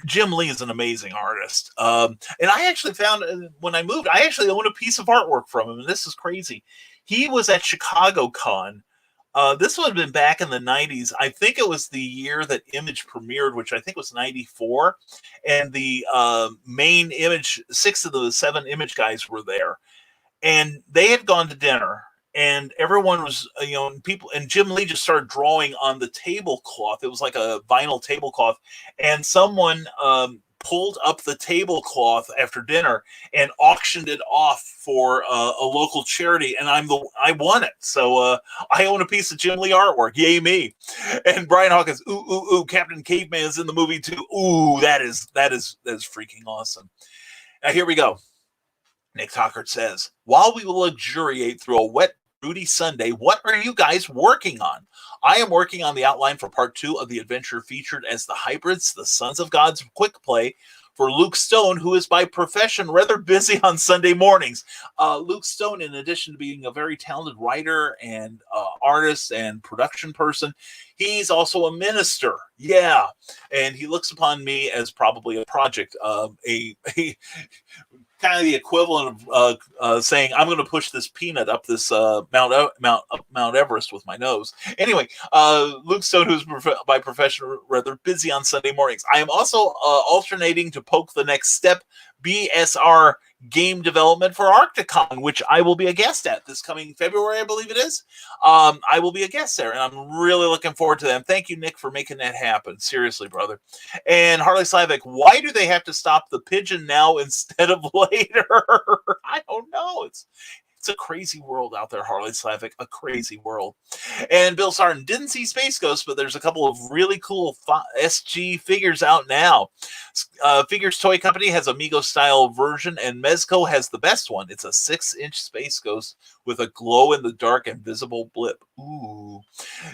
Jim Lee is an amazing artist. And I actually found, when I moved, I actually own a piece of artwork from him, and this is crazy. He was at Chicago Con. This would have been back in the 90s. I think it was the year that Image premiered, which I think was 94. And the main Image, 6 of the 7 Image guys were there. And they had gone to dinner. And everyone was, people, and Jim Lee just started drawing on the tablecloth. It was like a vinyl tablecloth. And someone pulled up the tablecloth after dinner and auctioned it off for a local charity, and I won it. So I own a piece of Jim Lee artwork. Yay me! And Brian Hawkins, ooh, Captain Caveman is in the movie too. Ooh, that is freaking awesome. Now here we go. Nick Tockert says, while we will luxuriate through a wet, broody Sunday, what are you guys working on? I am working on the outline for part 2 of the adventure featured as the Hybrids, the Sons of God's quick play for Luke Stone, who is by profession rather busy on Sunday mornings. Luke Stone, in addition to being a very talented writer and artist and production person, he's also a minister. Yeah. And he looks upon me as probably a project, a kind of the equivalent of saying, I'm going to push this peanut up this Mount Everest with my nose. Anyway, Luke Stone, who's by profession rather busy on Sunday mornings. I am also alternating to poke the next step, BSR game development for Arcticon, which I will be a guest at this coming February, I believe it is. I will be a guest there, and I'm really looking forward to them. Thank you, Nick, for making that happen. Seriously, brother. And Harley Slavic, why do they have to stop the pigeon now instead of later? I don't know. It's a crazy world out there, Harley Slavic, a crazy world. And Bill Sarton didn't see Space Ghost, but there's a couple of really cool SG figures out now. Figures Toy Company has a Mego-style version, and Mezco has the best one. It's a 6-inch Space Ghost with a glow-in-the-dark invisible blip. Ooh.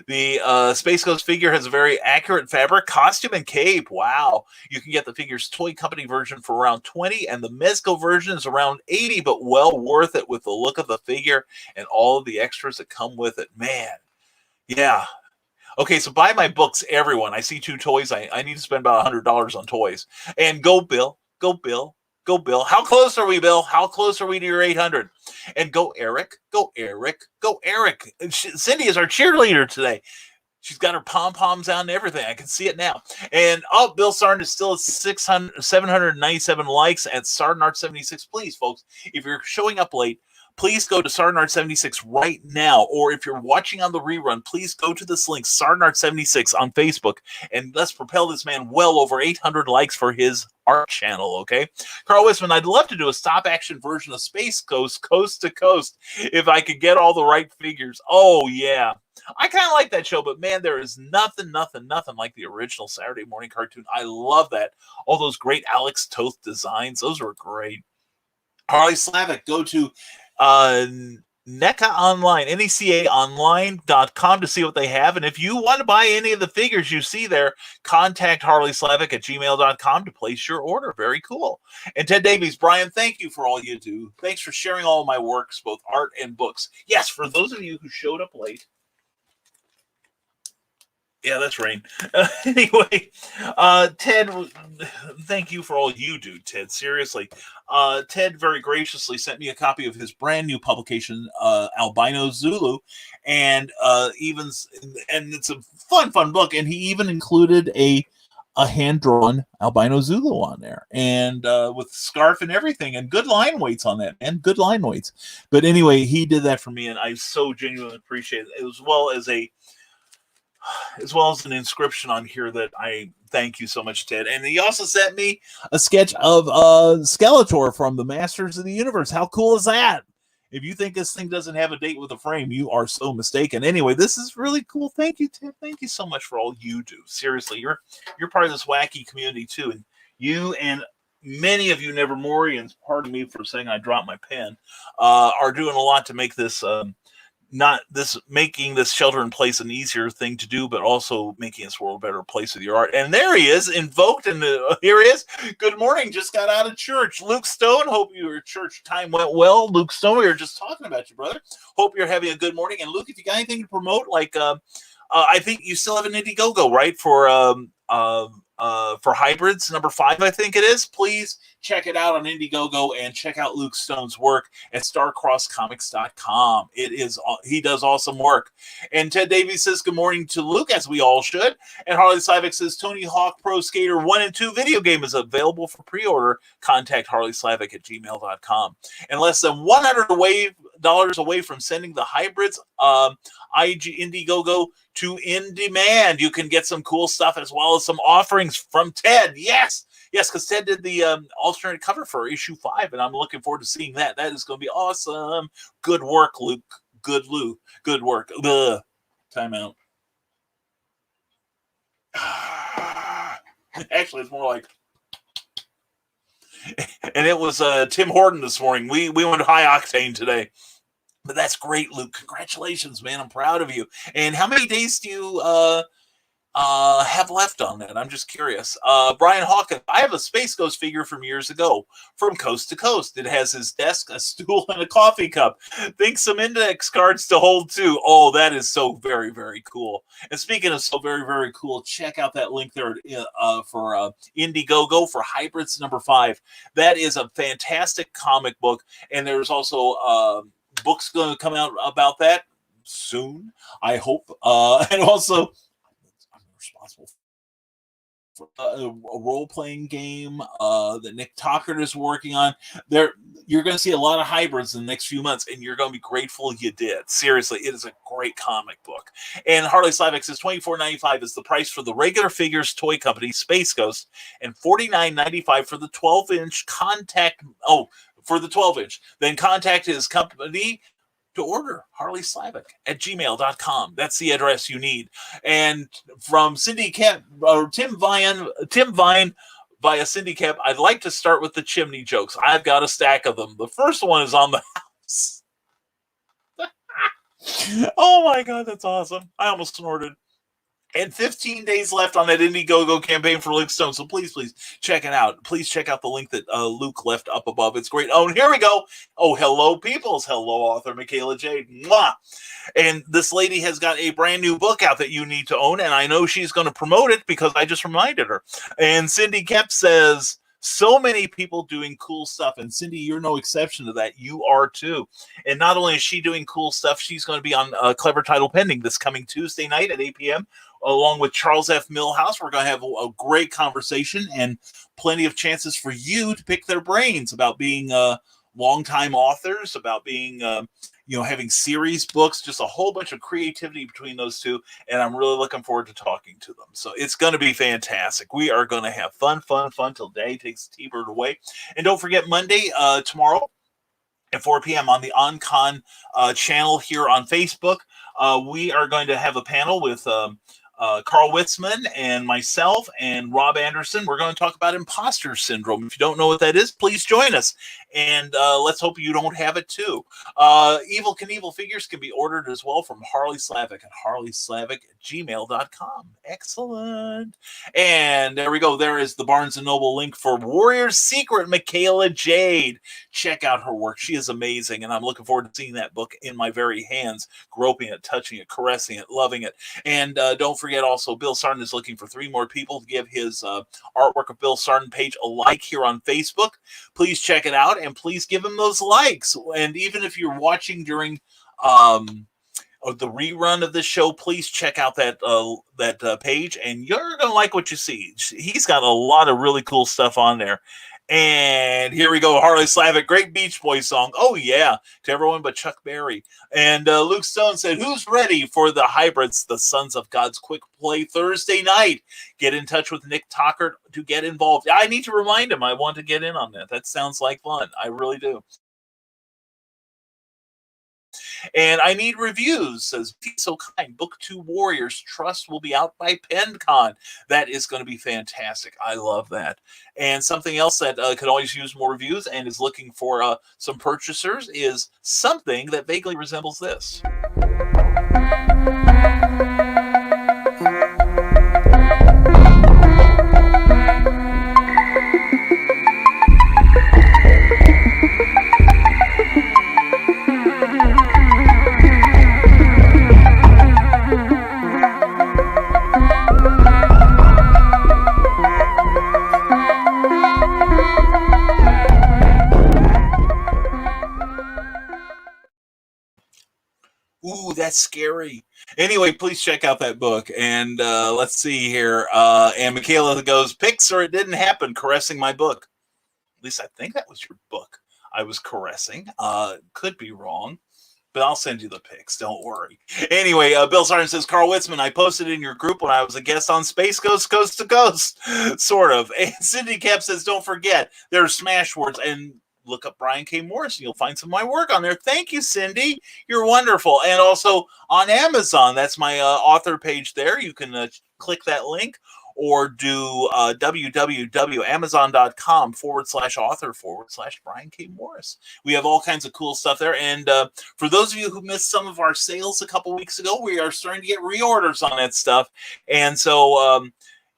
The Space Ghost figure has a very accurate fabric, costume, and cape. Wow. You can get the Figures Toy Company version for around $20, and the Mezco version is around $80, but well worth it with the look of the figure and all of the extras that come with it. Man. Yeah. Okay, so buy my books, everyone. I see 2 toys. I need to spend about $100 on toys. And go, Bill. Go, Bill. Go, Bill. How close are we, Bill? How close are we to your 800? And go, Eric. Go, Eric. Go, Eric. Cindy is our cheerleader today. She's got her pom-poms out and everything. I can see it now. And, Bill Sarn is still at 797 likes at SardenArt76. Please, folks, if you're showing up late, please go to SardenArt76 right now. Or if you're watching on the rerun, please go to this link, SardenArt76 on Facebook, and let's propel this man well over 800 likes for his art channel, okay? Carl Wisman, I'd love to do a stop-action version of Space Ghost, coast to coast, if I could get all the right figures. Oh, yeah. I kind of like that show, but man, there is nothing like the original Saturday morning cartoon. I love that. All those great Alex Toth designs. Those were great. Harley Slavic, go to NECA Online, NECAonline.com to see what they have. And if you want to buy any of the figures you see there, contact Harley Slavic at gmail.com to place your order. Very cool. And Ted Davies, Brian, thank you for all you do. Thanks for sharing all of my works, both art and books. Yes, for those of you who showed up late. Yeah, that's rain. Anyway, Ted, thank you for all you do, Ted. Seriously. Ted very graciously sent me a copy of his brand new publication, Albino Zulu, and it's a fun book. And he even included a hand-drawn albino Zulu on there, and with scarf and everything, and good line weights on that, and good line weights. But anyway, he did that for me, and I so genuinely appreciate it, as well as an inscription on here that I thank you so much, Ted. And he also sent me a sketch of Skeletor from the Masters of the Universe. How cool is that? If you think this thing doesn't have a date with a frame, you are so mistaken. Anyway, this is really cool. Thank you, Ted. Thank you so much for all you do. Seriously, you're part of this wacky community too, and you and many of you Nevermorians, pardon me for saying I dropped my pen, are doing a lot to make this not this making this shelter in place an easier thing to do, but also making this world a better place with your art. And there he is, invoked, and here he is. Good morning. Just got out of church. Luke Stone. Hope your church time went well. Luke Stone, we were just talking about you, brother. Hope you're having a good morning. And Luke, if you got anything to promote, like I think you still have an Indiegogo, right? For hybrids, number 5, I think it is. Please check it out on Indiegogo and check out Luke Stone's work at starcrosscomics.com. He does awesome work. And Ted Davies says good morning to Luke, as we all should. And Harley Slavic says Tony Hawk Pro Skater 1 and 2 video game is available for pre-order. Contact harleyslavic at gmail.com. And less than $100 away from sending the hybrids Indiegogo to In Demand. You can get some cool stuff as well as some offerings from Ted. Yes, because Ted did the alternate cover for issue 5, and I'm looking forward to seeing that. That is going to be awesome. Good work, Luke. Good work. Ugh. Time out. Actually, it's more like... And it was Tim Horton this morning. We went high octane today. But that's great, Luke. Congratulations, man. I'm proud of you. And how many days do you have left on that? I'm just curious. Brian Hawkins, I have a Space Ghost figure from years ago, from coast to coast. It has his desk, a stool, and a coffee cup. Think some index cards to hold too. Oh, that is so very, very cool. And speaking of so very, very cool, check out that link there for Indiegogo for Hybrids number 5. That is a fantastic comic book. And there's also books going to come out about that soon, I hope. And also, I'm responsible for a role-playing game that Nick Tockert is working on. You're going to see a lot of hybrids in the next few months, and you're going to be grateful you did. Seriously, it is a great comic book. And Harley Slavic says $24.95 is the price for the regular figures toy company Space Ghost, and $49.95 for the 12-inch contact. For the 12-inch, then contact his company to order Harley Slavic at gmail.com. That's the address you need. And from Cindy Kemp, or Tim Vine via Cindy Kemp, I'd like to start with the chimney jokes. I've got a stack of them. The first one is on the house. Oh my God, that's awesome. I almost snorted. And 15 days left on that Indiegogo campaign for Luke Stone. So please check it out. Please check out the link that Luke left up above. It's great. Oh, and here we go. Oh, hello, peoples. Hello, author Michaela Jade. Mwah. And this lady has got a brand new book out that you need to own. And I know she's going to promote it because I just reminded her. And Cindy Kemp says, so many people doing cool stuff. And Cindy, you're no exception to that. You are too. And not only is she doing cool stuff, she's going to be on Clever Title Pending this coming Tuesday night at 8 p.m. along with Charles F. Millhouse. We're going to have a great conversation and plenty of chances for you to pick their brains about being longtime authors, about being, having series books, just a whole bunch of creativity between those two. And I'm really looking forward to talking to them. So it's going to be fantastic. We are going to have fun till day takes T-Bird away. And don't forget Monday, tomorrow at 4 p.m. on the OnCon channel here on Facebook, we are going to have a panel with Carl Witzman and myself and Rob Anderson. We're going to talk about Impostor Syndrome. If you don't know what that is, please join us. And let's hope you don't have it too. Evil Knievel figures can be ordered as well from Harley Slavic at harleyslavic@gmail.com. Excellent. And there we go. There is the Barnes & Noble link for Warrior's Secret, Michaela Jade. Check out her work. She is amazing. And I'm looking forward to seeing that book in my very hands, groping it, touching it, caressing it, loving it. And don't forget also, Bill Sarden is looking for 3 more people to give his artwork of Bill Sarden page a like here on Facebook. Please check it out and please give him those likes. And even if you're watching during the rerun of this show, please check out that page, and you're gonna like what you see. He's got a lot of really cool stuff on there. And here we go, Harley Slavic, great Beach Boys song. Oh yeah, to everyone but Chuck Berry. And Luke Stone said, who's ready for the hybrids, the Sons of God's Quick Play Thursday night? Get in touch with Nick Tockert to get involved. I need to remind him I want to get in on that. That sounds like fun. I really do. And I need reviews, says Be So Kind. Book 2 Warriors Trust will be out by PenCon. That is going to be fantastic. I love that. And something else that could always use more reviews and is looking for some purchasers is something that vaguely resembles this. Ooh, that's scary. Anyway, please check out that book. And let's see here. And Michaela goes, pics or it didn't happen, caressing my book. At least I think that was your book I was caressing. Could be wrong, but I'll send you the pics. Don't worry. Anyway, Bill Sargent says, Carl Witzman, I posted in your group when I was a guest on Space Ghost Coast to Coast. Sort of. And Cindy Cap says, don't forget, there are smash words. And look up Brian K. Morris and you'll find some of my work on there. Thank you, Cindy. You're wonderful. And also on Amazon, that's my author page there. You can click that link or do www.amazon.com/author/Brian K. Morris. We have all kinds of cool stuff there. And for those of you who missed some of our sales a couple weeks ago, we are starting to get reorders on that stuff. And so,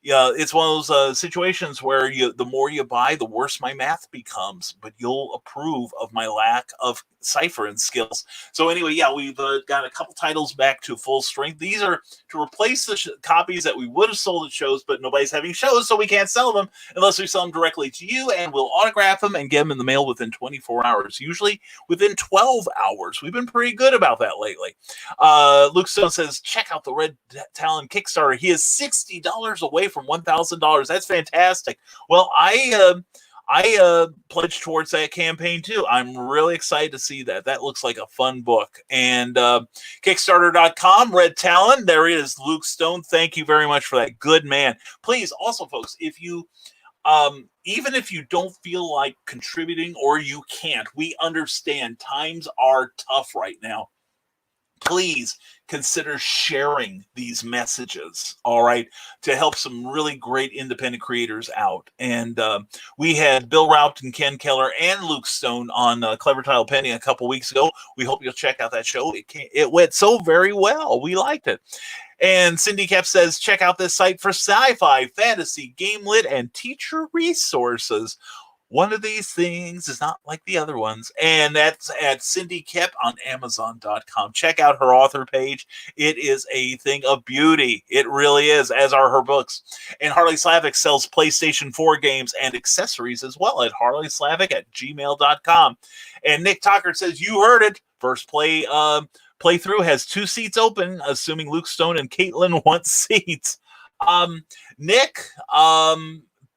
yeah, it's one of those situations where the more you buy, the worse my math becomes. But you'll approve of my lack of ciphering skills. So anyway, yeah, we've got a couple titles back to full strength. These are to replace the copies that we would have sold at shows, but nobody's having shows, so we can't sell them unless we sell them directly to you, and we'll autograph them and get them in the mail within 24 hours, usually within 12 hours. We've been pretty good about that lately. Luke Stone says, check out the Red Talon Kickstarter. He is $60 away from $1,000. That's fantastic. Well, I pledged towards that campaign too. I'm really excited to see that. That looks like a fun book. And Kickstarter.com, Red Talon. There is Luke Stone. Thank you very much for that. Good man. Please, also, folks, if you even if you don't feel like contributing or you can't, we understand times are tough right now. Please consider sharing these messages, all right, to help some really great independent creators out. And we had Bill Rout and Ken Keller and Luke Stone on Clever Title Penny a couple weeks ago. We hope you'll check out that show. It went so very well. We liked it. And Cindy Cap says, check out this site for sci-fi, fantasy, game lit, and teacher resources. One of these things is not like the other ones. And that's at Cindy Kep on Amazon.com. Check out her author page. It is a thing of beauty. It really is, as are her books. And Harley Slavic sells PlayStation 4 games and accessories as well at harleyslavic@gmail.com. And Nick Tucker says, you heard it. First playthrough has 2 seats open, assuming Luke Stone and Caitlin want seats. Nick,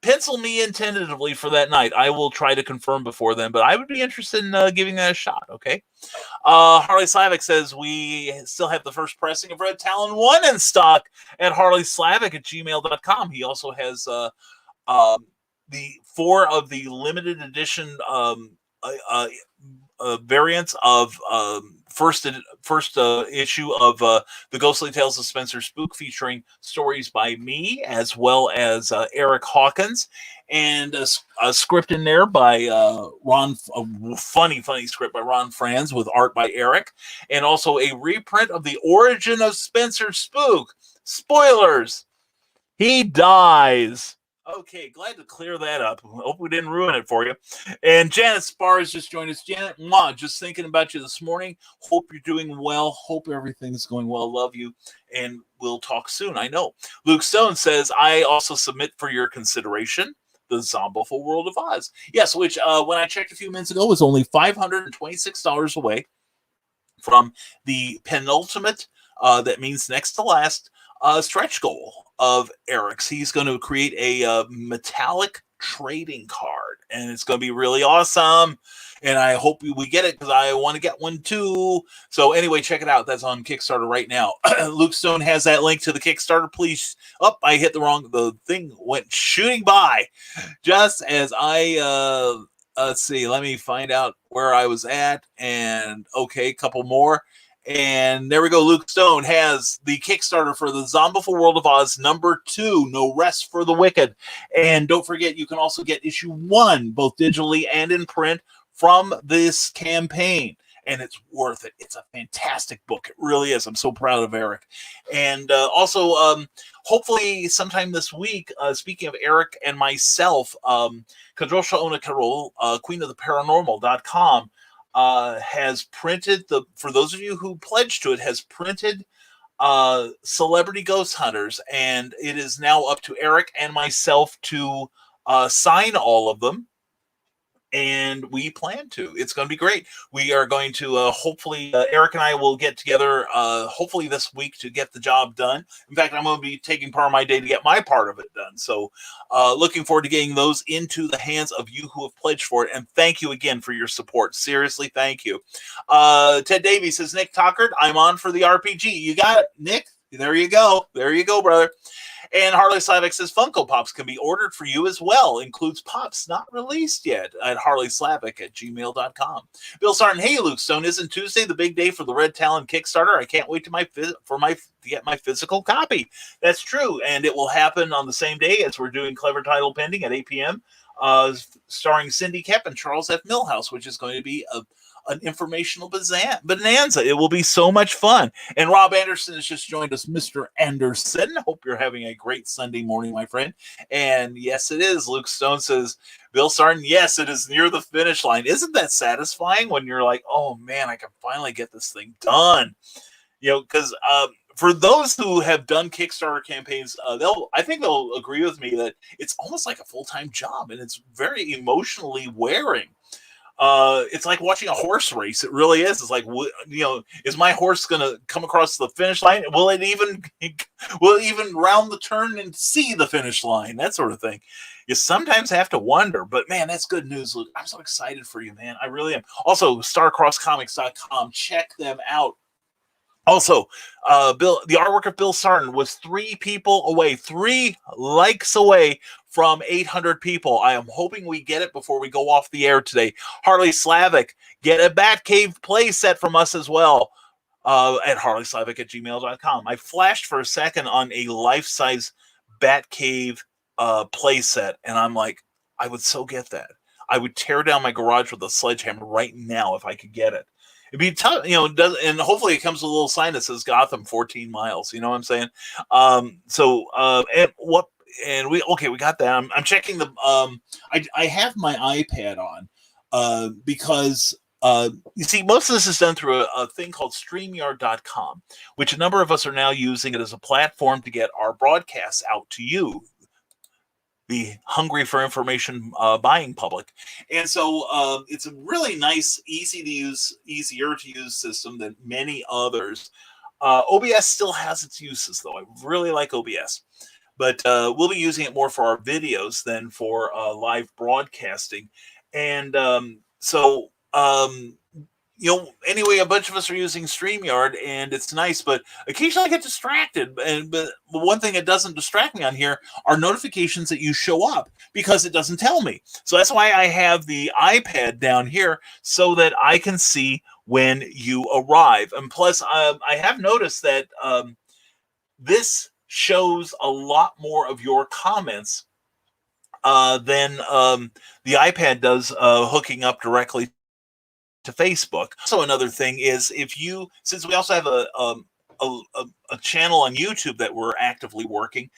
pencil me in tentatively for that night. I will try to confirm before then, but I would be interested in giving that a shot, okay? Harley Slavic says we still have the first pressing of Red Talon 1 in stock at harleyslavic@gmail.com. He also has the 4 of the limited edition variants of first issue of the Ghostly Tales of Spencer Spook, featuring stories by me as well as Eric Hawkins, and a script in there by Ron, a funny script by Ron Franz with art by Eric, and also a reprint of The Origin of Spencer Spook. Spoilers, he dies. Okay, glad to clear that up. Hope we didn't ruin it for you. And Janet Spars just joined us. Janet, just thinking about you this morning. Hope you're doing well. Hope everything's going well. Love you. And we'll talk soon, I know. Luke Stone says, I also submit for your consideration the Zombiful World of Oz. Yes, which when I checked a few minutes ago was only $526 away from the penultimate, that means next to last, stretch goal of Eric's. He's going to create a metallic trading card, and it's going to be really awesome. And I hope we get it because I want to get one too. So anyway, check it out. That's on Kickstarter right now. Luke Stone has that link to the Kickstarter. Please. I hit the thing went shooting by just as I let's see. Let me find out where I was at. And okay, a couple more. And there we go. Luke Stone has the Kickstarter for the Zombieful World of Oz #2, No Rest for the Wicked. And don't forget, you can also get issue 1, both digitally and in print, from this campaign. And it's worth it. It's a fantastic book. It really is. I'm so proud of Eric. And also, hopefully sometime this week, speaking of Eric and myself, Kadrosha Ona Carol, Queen of the Paranormal.com, has printed for those of you who pledged to it, has printed Celebrity Ghost Hunters, and it is now up to Eric and myself to sign all of them. And we plan to. It's going to be great. We are going to hopefully, Eric and I will get together hopefully this week to get the job done. In fact, I'm going to be taking part of my day to get my part of it done. So looking forward to getting those into the hands of you who have pledged for it. And thank you again for your support. Seriously, thank you. Ted Davies says, Nick Tockard, I'm on for the RPG. You got it, Nick. There you go. There you go, brother. And Harley Slavic says Funko Pops can be ordered for you as well. Includes pops not released yet at harleyslavic@gmail.com. Bill Sarton, hey, Luke Stone, isn't Tuesday the big day for the Red Talon Kickstarter? I can't wait to get my physical copy. That's true, and it will happen on the same day as we're doing Clever Title Pending at 8 p.m., starring Cindy Kep and Charles F. Millhouse, which is going to be an informational bonanza. It will be so much fun. And Rob Anderson has just joined us. Mr. Anderson, hope you're having a great Sunday morning, my friend. And yes, it is. Luke Stone says, Bill Sarton, yes, it is near the finish line. Isn't that satisfying when you're like, oh man, I can finally get this thing done? You know, because for those who have done Kickstarter campaigns, I think they'll agree with me that it's almost like a full-time job, and it's very emotionally wearing. It's like watching a horse race. It really is. It's like, is my horse going to come across the finish line? Will it even round the turn and see the finish line? That sort of thing. You sometimes have to wonder, but man, that's good news, Luke. I'm so excited for you, man. I really am. Also, starcrosscomics.com. Check them out. Also, the artwork of Bill Sarton was 3 likes away from 800 people. I am hoping we get it before we go off the air today. Harley Slavic, get a Batcave play set from us as well at harleyslavic@gmail.com. I flashed for a second on a life-size Batcave play set, and I'm like, I would so get that. I would tear down my garage with a sledgehammer right now if I could get it. It'd be tough, and hopefully it comes with a little sign that says Gotham 14 miles. You know what I'm saying? We got that. I'm checking the, I have my iPad on because, you see, most of this is done through a thing called StreamYard.com, which a number of us are now using it as a platform to get our broadcasts out to you, the hungry for information buying public. And so it's a really nice, easier to use system than many others. OBS still has its uses, though. I really like OBS. But we'll be using it more for our videos than for live broadcasting. And anyway, a bunch of us are using StreamYard, and it's nice, but occasionally I get distracted. But one thing that doesn't distract me on here are notifications that you show up, because it doesn't tell me. So that's why I have the iPad down here, so that I can see when you arrive. And plus, I have noticed that this shows a lot more of your comments than the iPad does hooking up directly to Facebook. So another thing is, since we also have a channel on YouTube that we're actively working,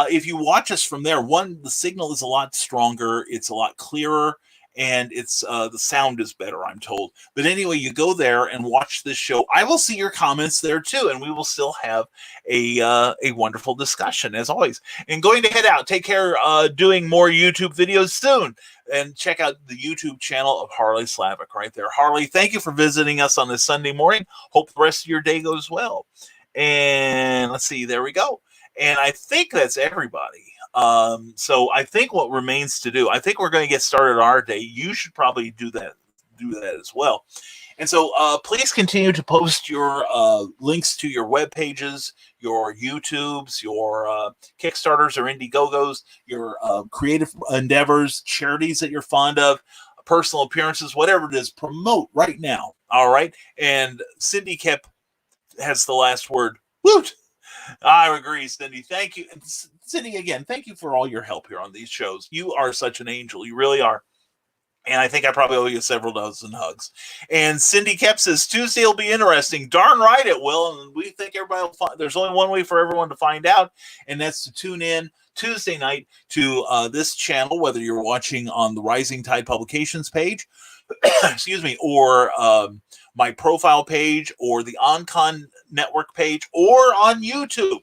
if you watch us from there, the signal is a lot stronger, it's a lot clearer, and it's the sound is better, I'm told. But anyway, you go there and watch this show. I will see your comments there too, and we will still have a wonderful discussion as always. And going to head out, take care, doing more YouTube videos soon, and check out the YouTube channel of Harley Slavic right there. Harley, thank you for visiting us on this Sunday morning. Hope the rest of your day goes well. And let's see, there we go. And I think that's everybody. So I think what remains to do, I think we're going to get started our day. You should probably do that as well. And so please continue to post your links to your web pages, your YouTubes, your Kickstarters or Indiegogos, your creative endeavors, charities that you're fond of. personal appearances, whatever it is, promote right now. All right. And Cindy has the last word. Woot! I agree, Cindy. Thank you. And Cindy, again, thank you for all your help here on these shows. You are such an angel. You really are. And I think I probably owe you several dozen hugs. And Cindy Kep says, Tuesday will be interesting. Darn right it will. And we think everybody will find, there's only one way for everyone to find out, and that's to tune in Tuesday night to this channel, whether you're watching on the Rising Tide Publications page, excuse me, or my profile page, or the Oncon Network page, or on YouTube.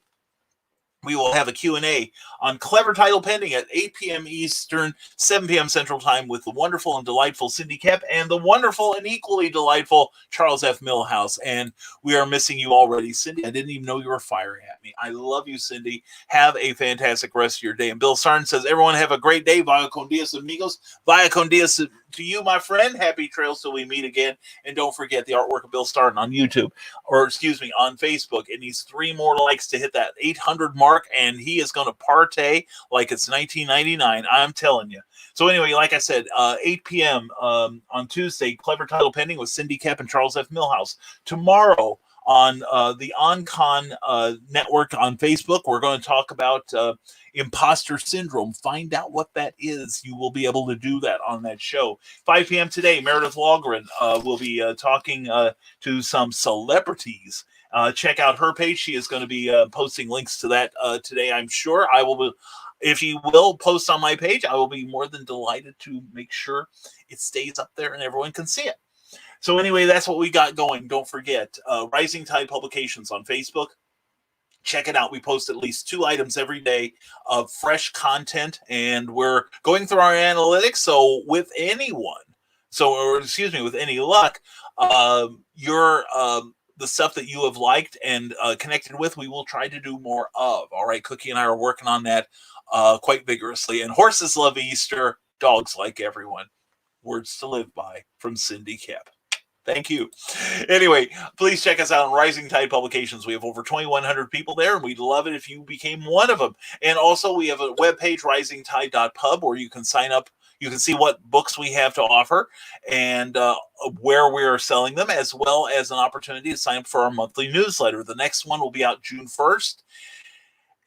We will have a Q&A on Clever Title Pending at 8 p.m. Eastern, 7 p.m. Central Time with the wonderful and delightful Cindy Kep and the wonderful and equally delightful Charles F. Millhouse. And we are missing you already, Cindy. I didn't even know you were firing at me. I love you, Cindy. Have a fantastic rest of your day. And Bill Sarn says, everyone have a great day. Vaya con Dios, amigos. Vaya con Dios to you, my friend. Happy trails till we meet again. And don't forget the artwork of Bill Starton on YouTube, or excuse me, on Facebook. It needs 3 more likes to hit that 800 mark, and he is going to partay like it's 1999. I'm telling you. So anyway, like I said, 8 p.m. On Tuesday, Clever Title Pending with Cindy Kep and Charles F. Millhouse. Tomorrow on the Oncon Network on Facebook, we're going to talk about Impostor Syndrome. Find out what that is. You will be able to do that on that show. 5 p.m. today, Meredith Logren will be talking to some celebrities. Check out her page. She is going to be posting links to that today, I'm sure. I will be, if you will post on my page, I will be more than delighted to make sure it stays up there and everyone can see it. So anyway, that's what we got going. Don't forget, Rising Tide Publications on Facebook. Check it out. We post at least 2 items every day of fresh content, and we're going through our analytics. So with anyone, with any luck, the stuff that you have liked and connected with, we will try to do more of. All right, Cookie and I are working on that quite vigorously. And horses love Easter, dogs like everyone. Words to live by from Cindy Kep. Thank you. Anyway, please check us out on Rising Tide Publications. We have over 2,100 people there, and we'd love it if you became one of them. And also, we have a webpage, risingtide.pub, where you can sign up. You can see what books we have to offer and where we are selling them, as well as an opportunity to sign up for our monthly newsletter. The next one will be out June 1st.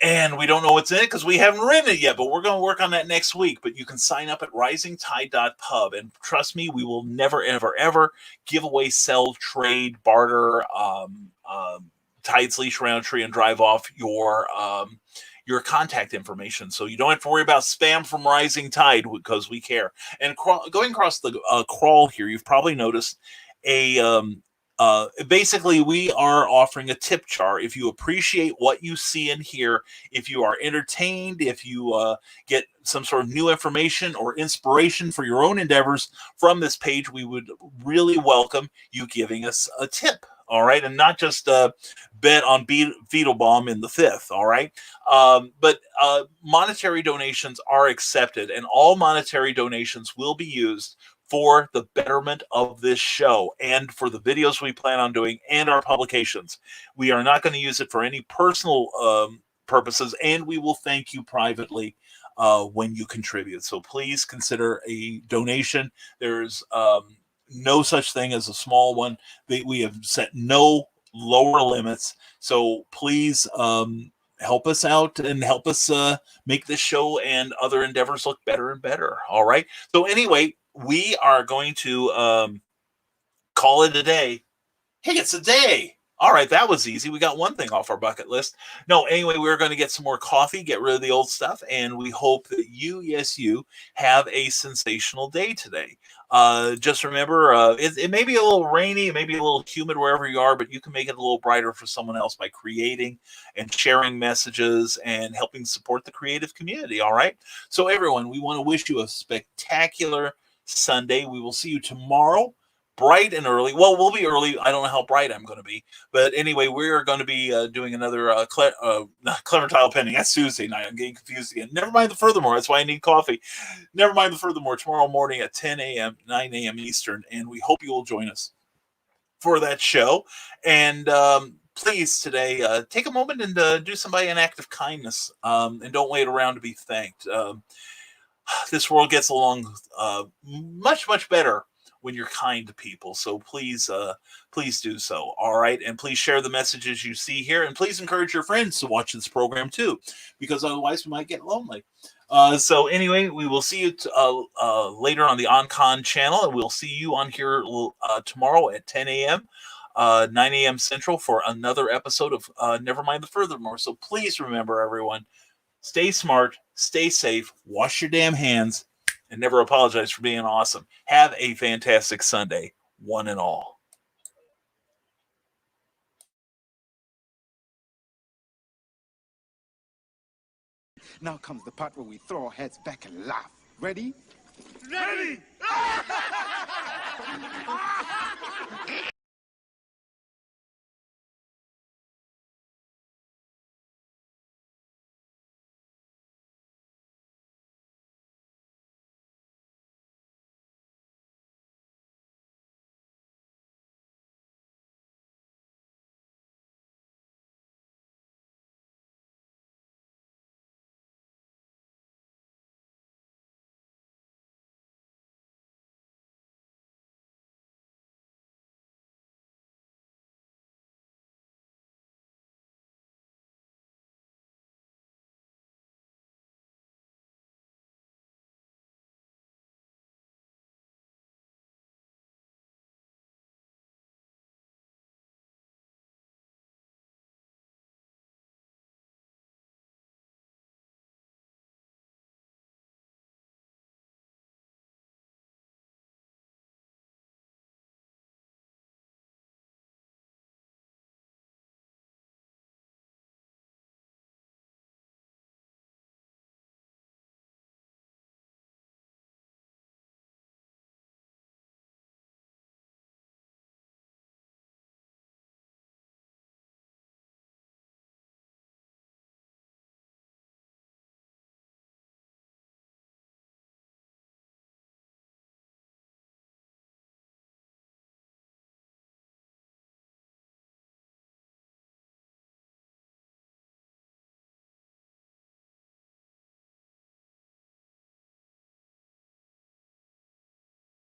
And we don't know what's in it because we haven't written it yet, but we're going to work on that next week. But you can sign up at risingtide.pub. And trust me, we will never, ever, ever give away, sell, trade, barter, tides, leash, round tree, and drive off your contact information. So you don't have to worry about spam from Rising Tide because we care. And going across the crawl here, you've probably noticed basically, we are offering a tip jar. If you appreciate what you see and hear, if you are entertained, if you get some sort of new information or inspiration for your own endeavors from this page, we would really welcome you giving us a tip. All right. And not just bet on Beetlebaum in the 5th. All right. But monetary donations are accepted, and all monetary donations will be used for the betterment of this show and for the videos we plan on doing and our publications. We are not going to use it for any personal purposes, and we will thank you privately when you contribute. So please consider a donation. There's no such thing as a small one. We have set no lower limits. So please help us out and help us make this show and other endeavors look better and better. All right. So anyway, we are going to call it a day. Hey, it's a day. All right, that was easy. We got one thing off our bucket list. No, anyway, we're going to get some more coffee, get rid of the old stuff, and we hope that you, yes, you, have a sensational day today. Just remember, it may be a little rainy, it may be a little humid wherever you are, but you can make it a little brighter for someone else by creating and sharing messages and helping support the creative community, all right? So everyone, we want to wish you a spectacular Sunday. We will see you tomorrow, bright and early. Well, we'll be early. I don't know how bright I'm going to be. But anyway, we're going to be doing another Clever Tile Pending. That's Tuesday night. I'm getting confused again. Nevermind the Furthermore. That's why I need coffee. Nevermind the Furthermore tomorrow morning at 10 a.m., 9 a.m. Eastern. And we hope you will join us for that show. And please today, take a moment and do somebody an act of kindness. And don't wait around to be thanked. this world gets along much, much better when you're kind to people. So please do so. All right. And please share the messages you see here. And please encourage your friends to watch this program too, because otherwise we might get lonely. So anyway, we will see you later on the OnCon channel. And we'll see you on here tomorrow at 10 a.m., 9 a.m. Central for another episode of Nevermind the Furthermore. So please remember, everyone, stay smart, stay safe, wash your damn hands, and never apologize for being awesome. Have a fantastic Sunday, one and all. Now comes the part where we throw our heads back and laugh. Ready? Ready!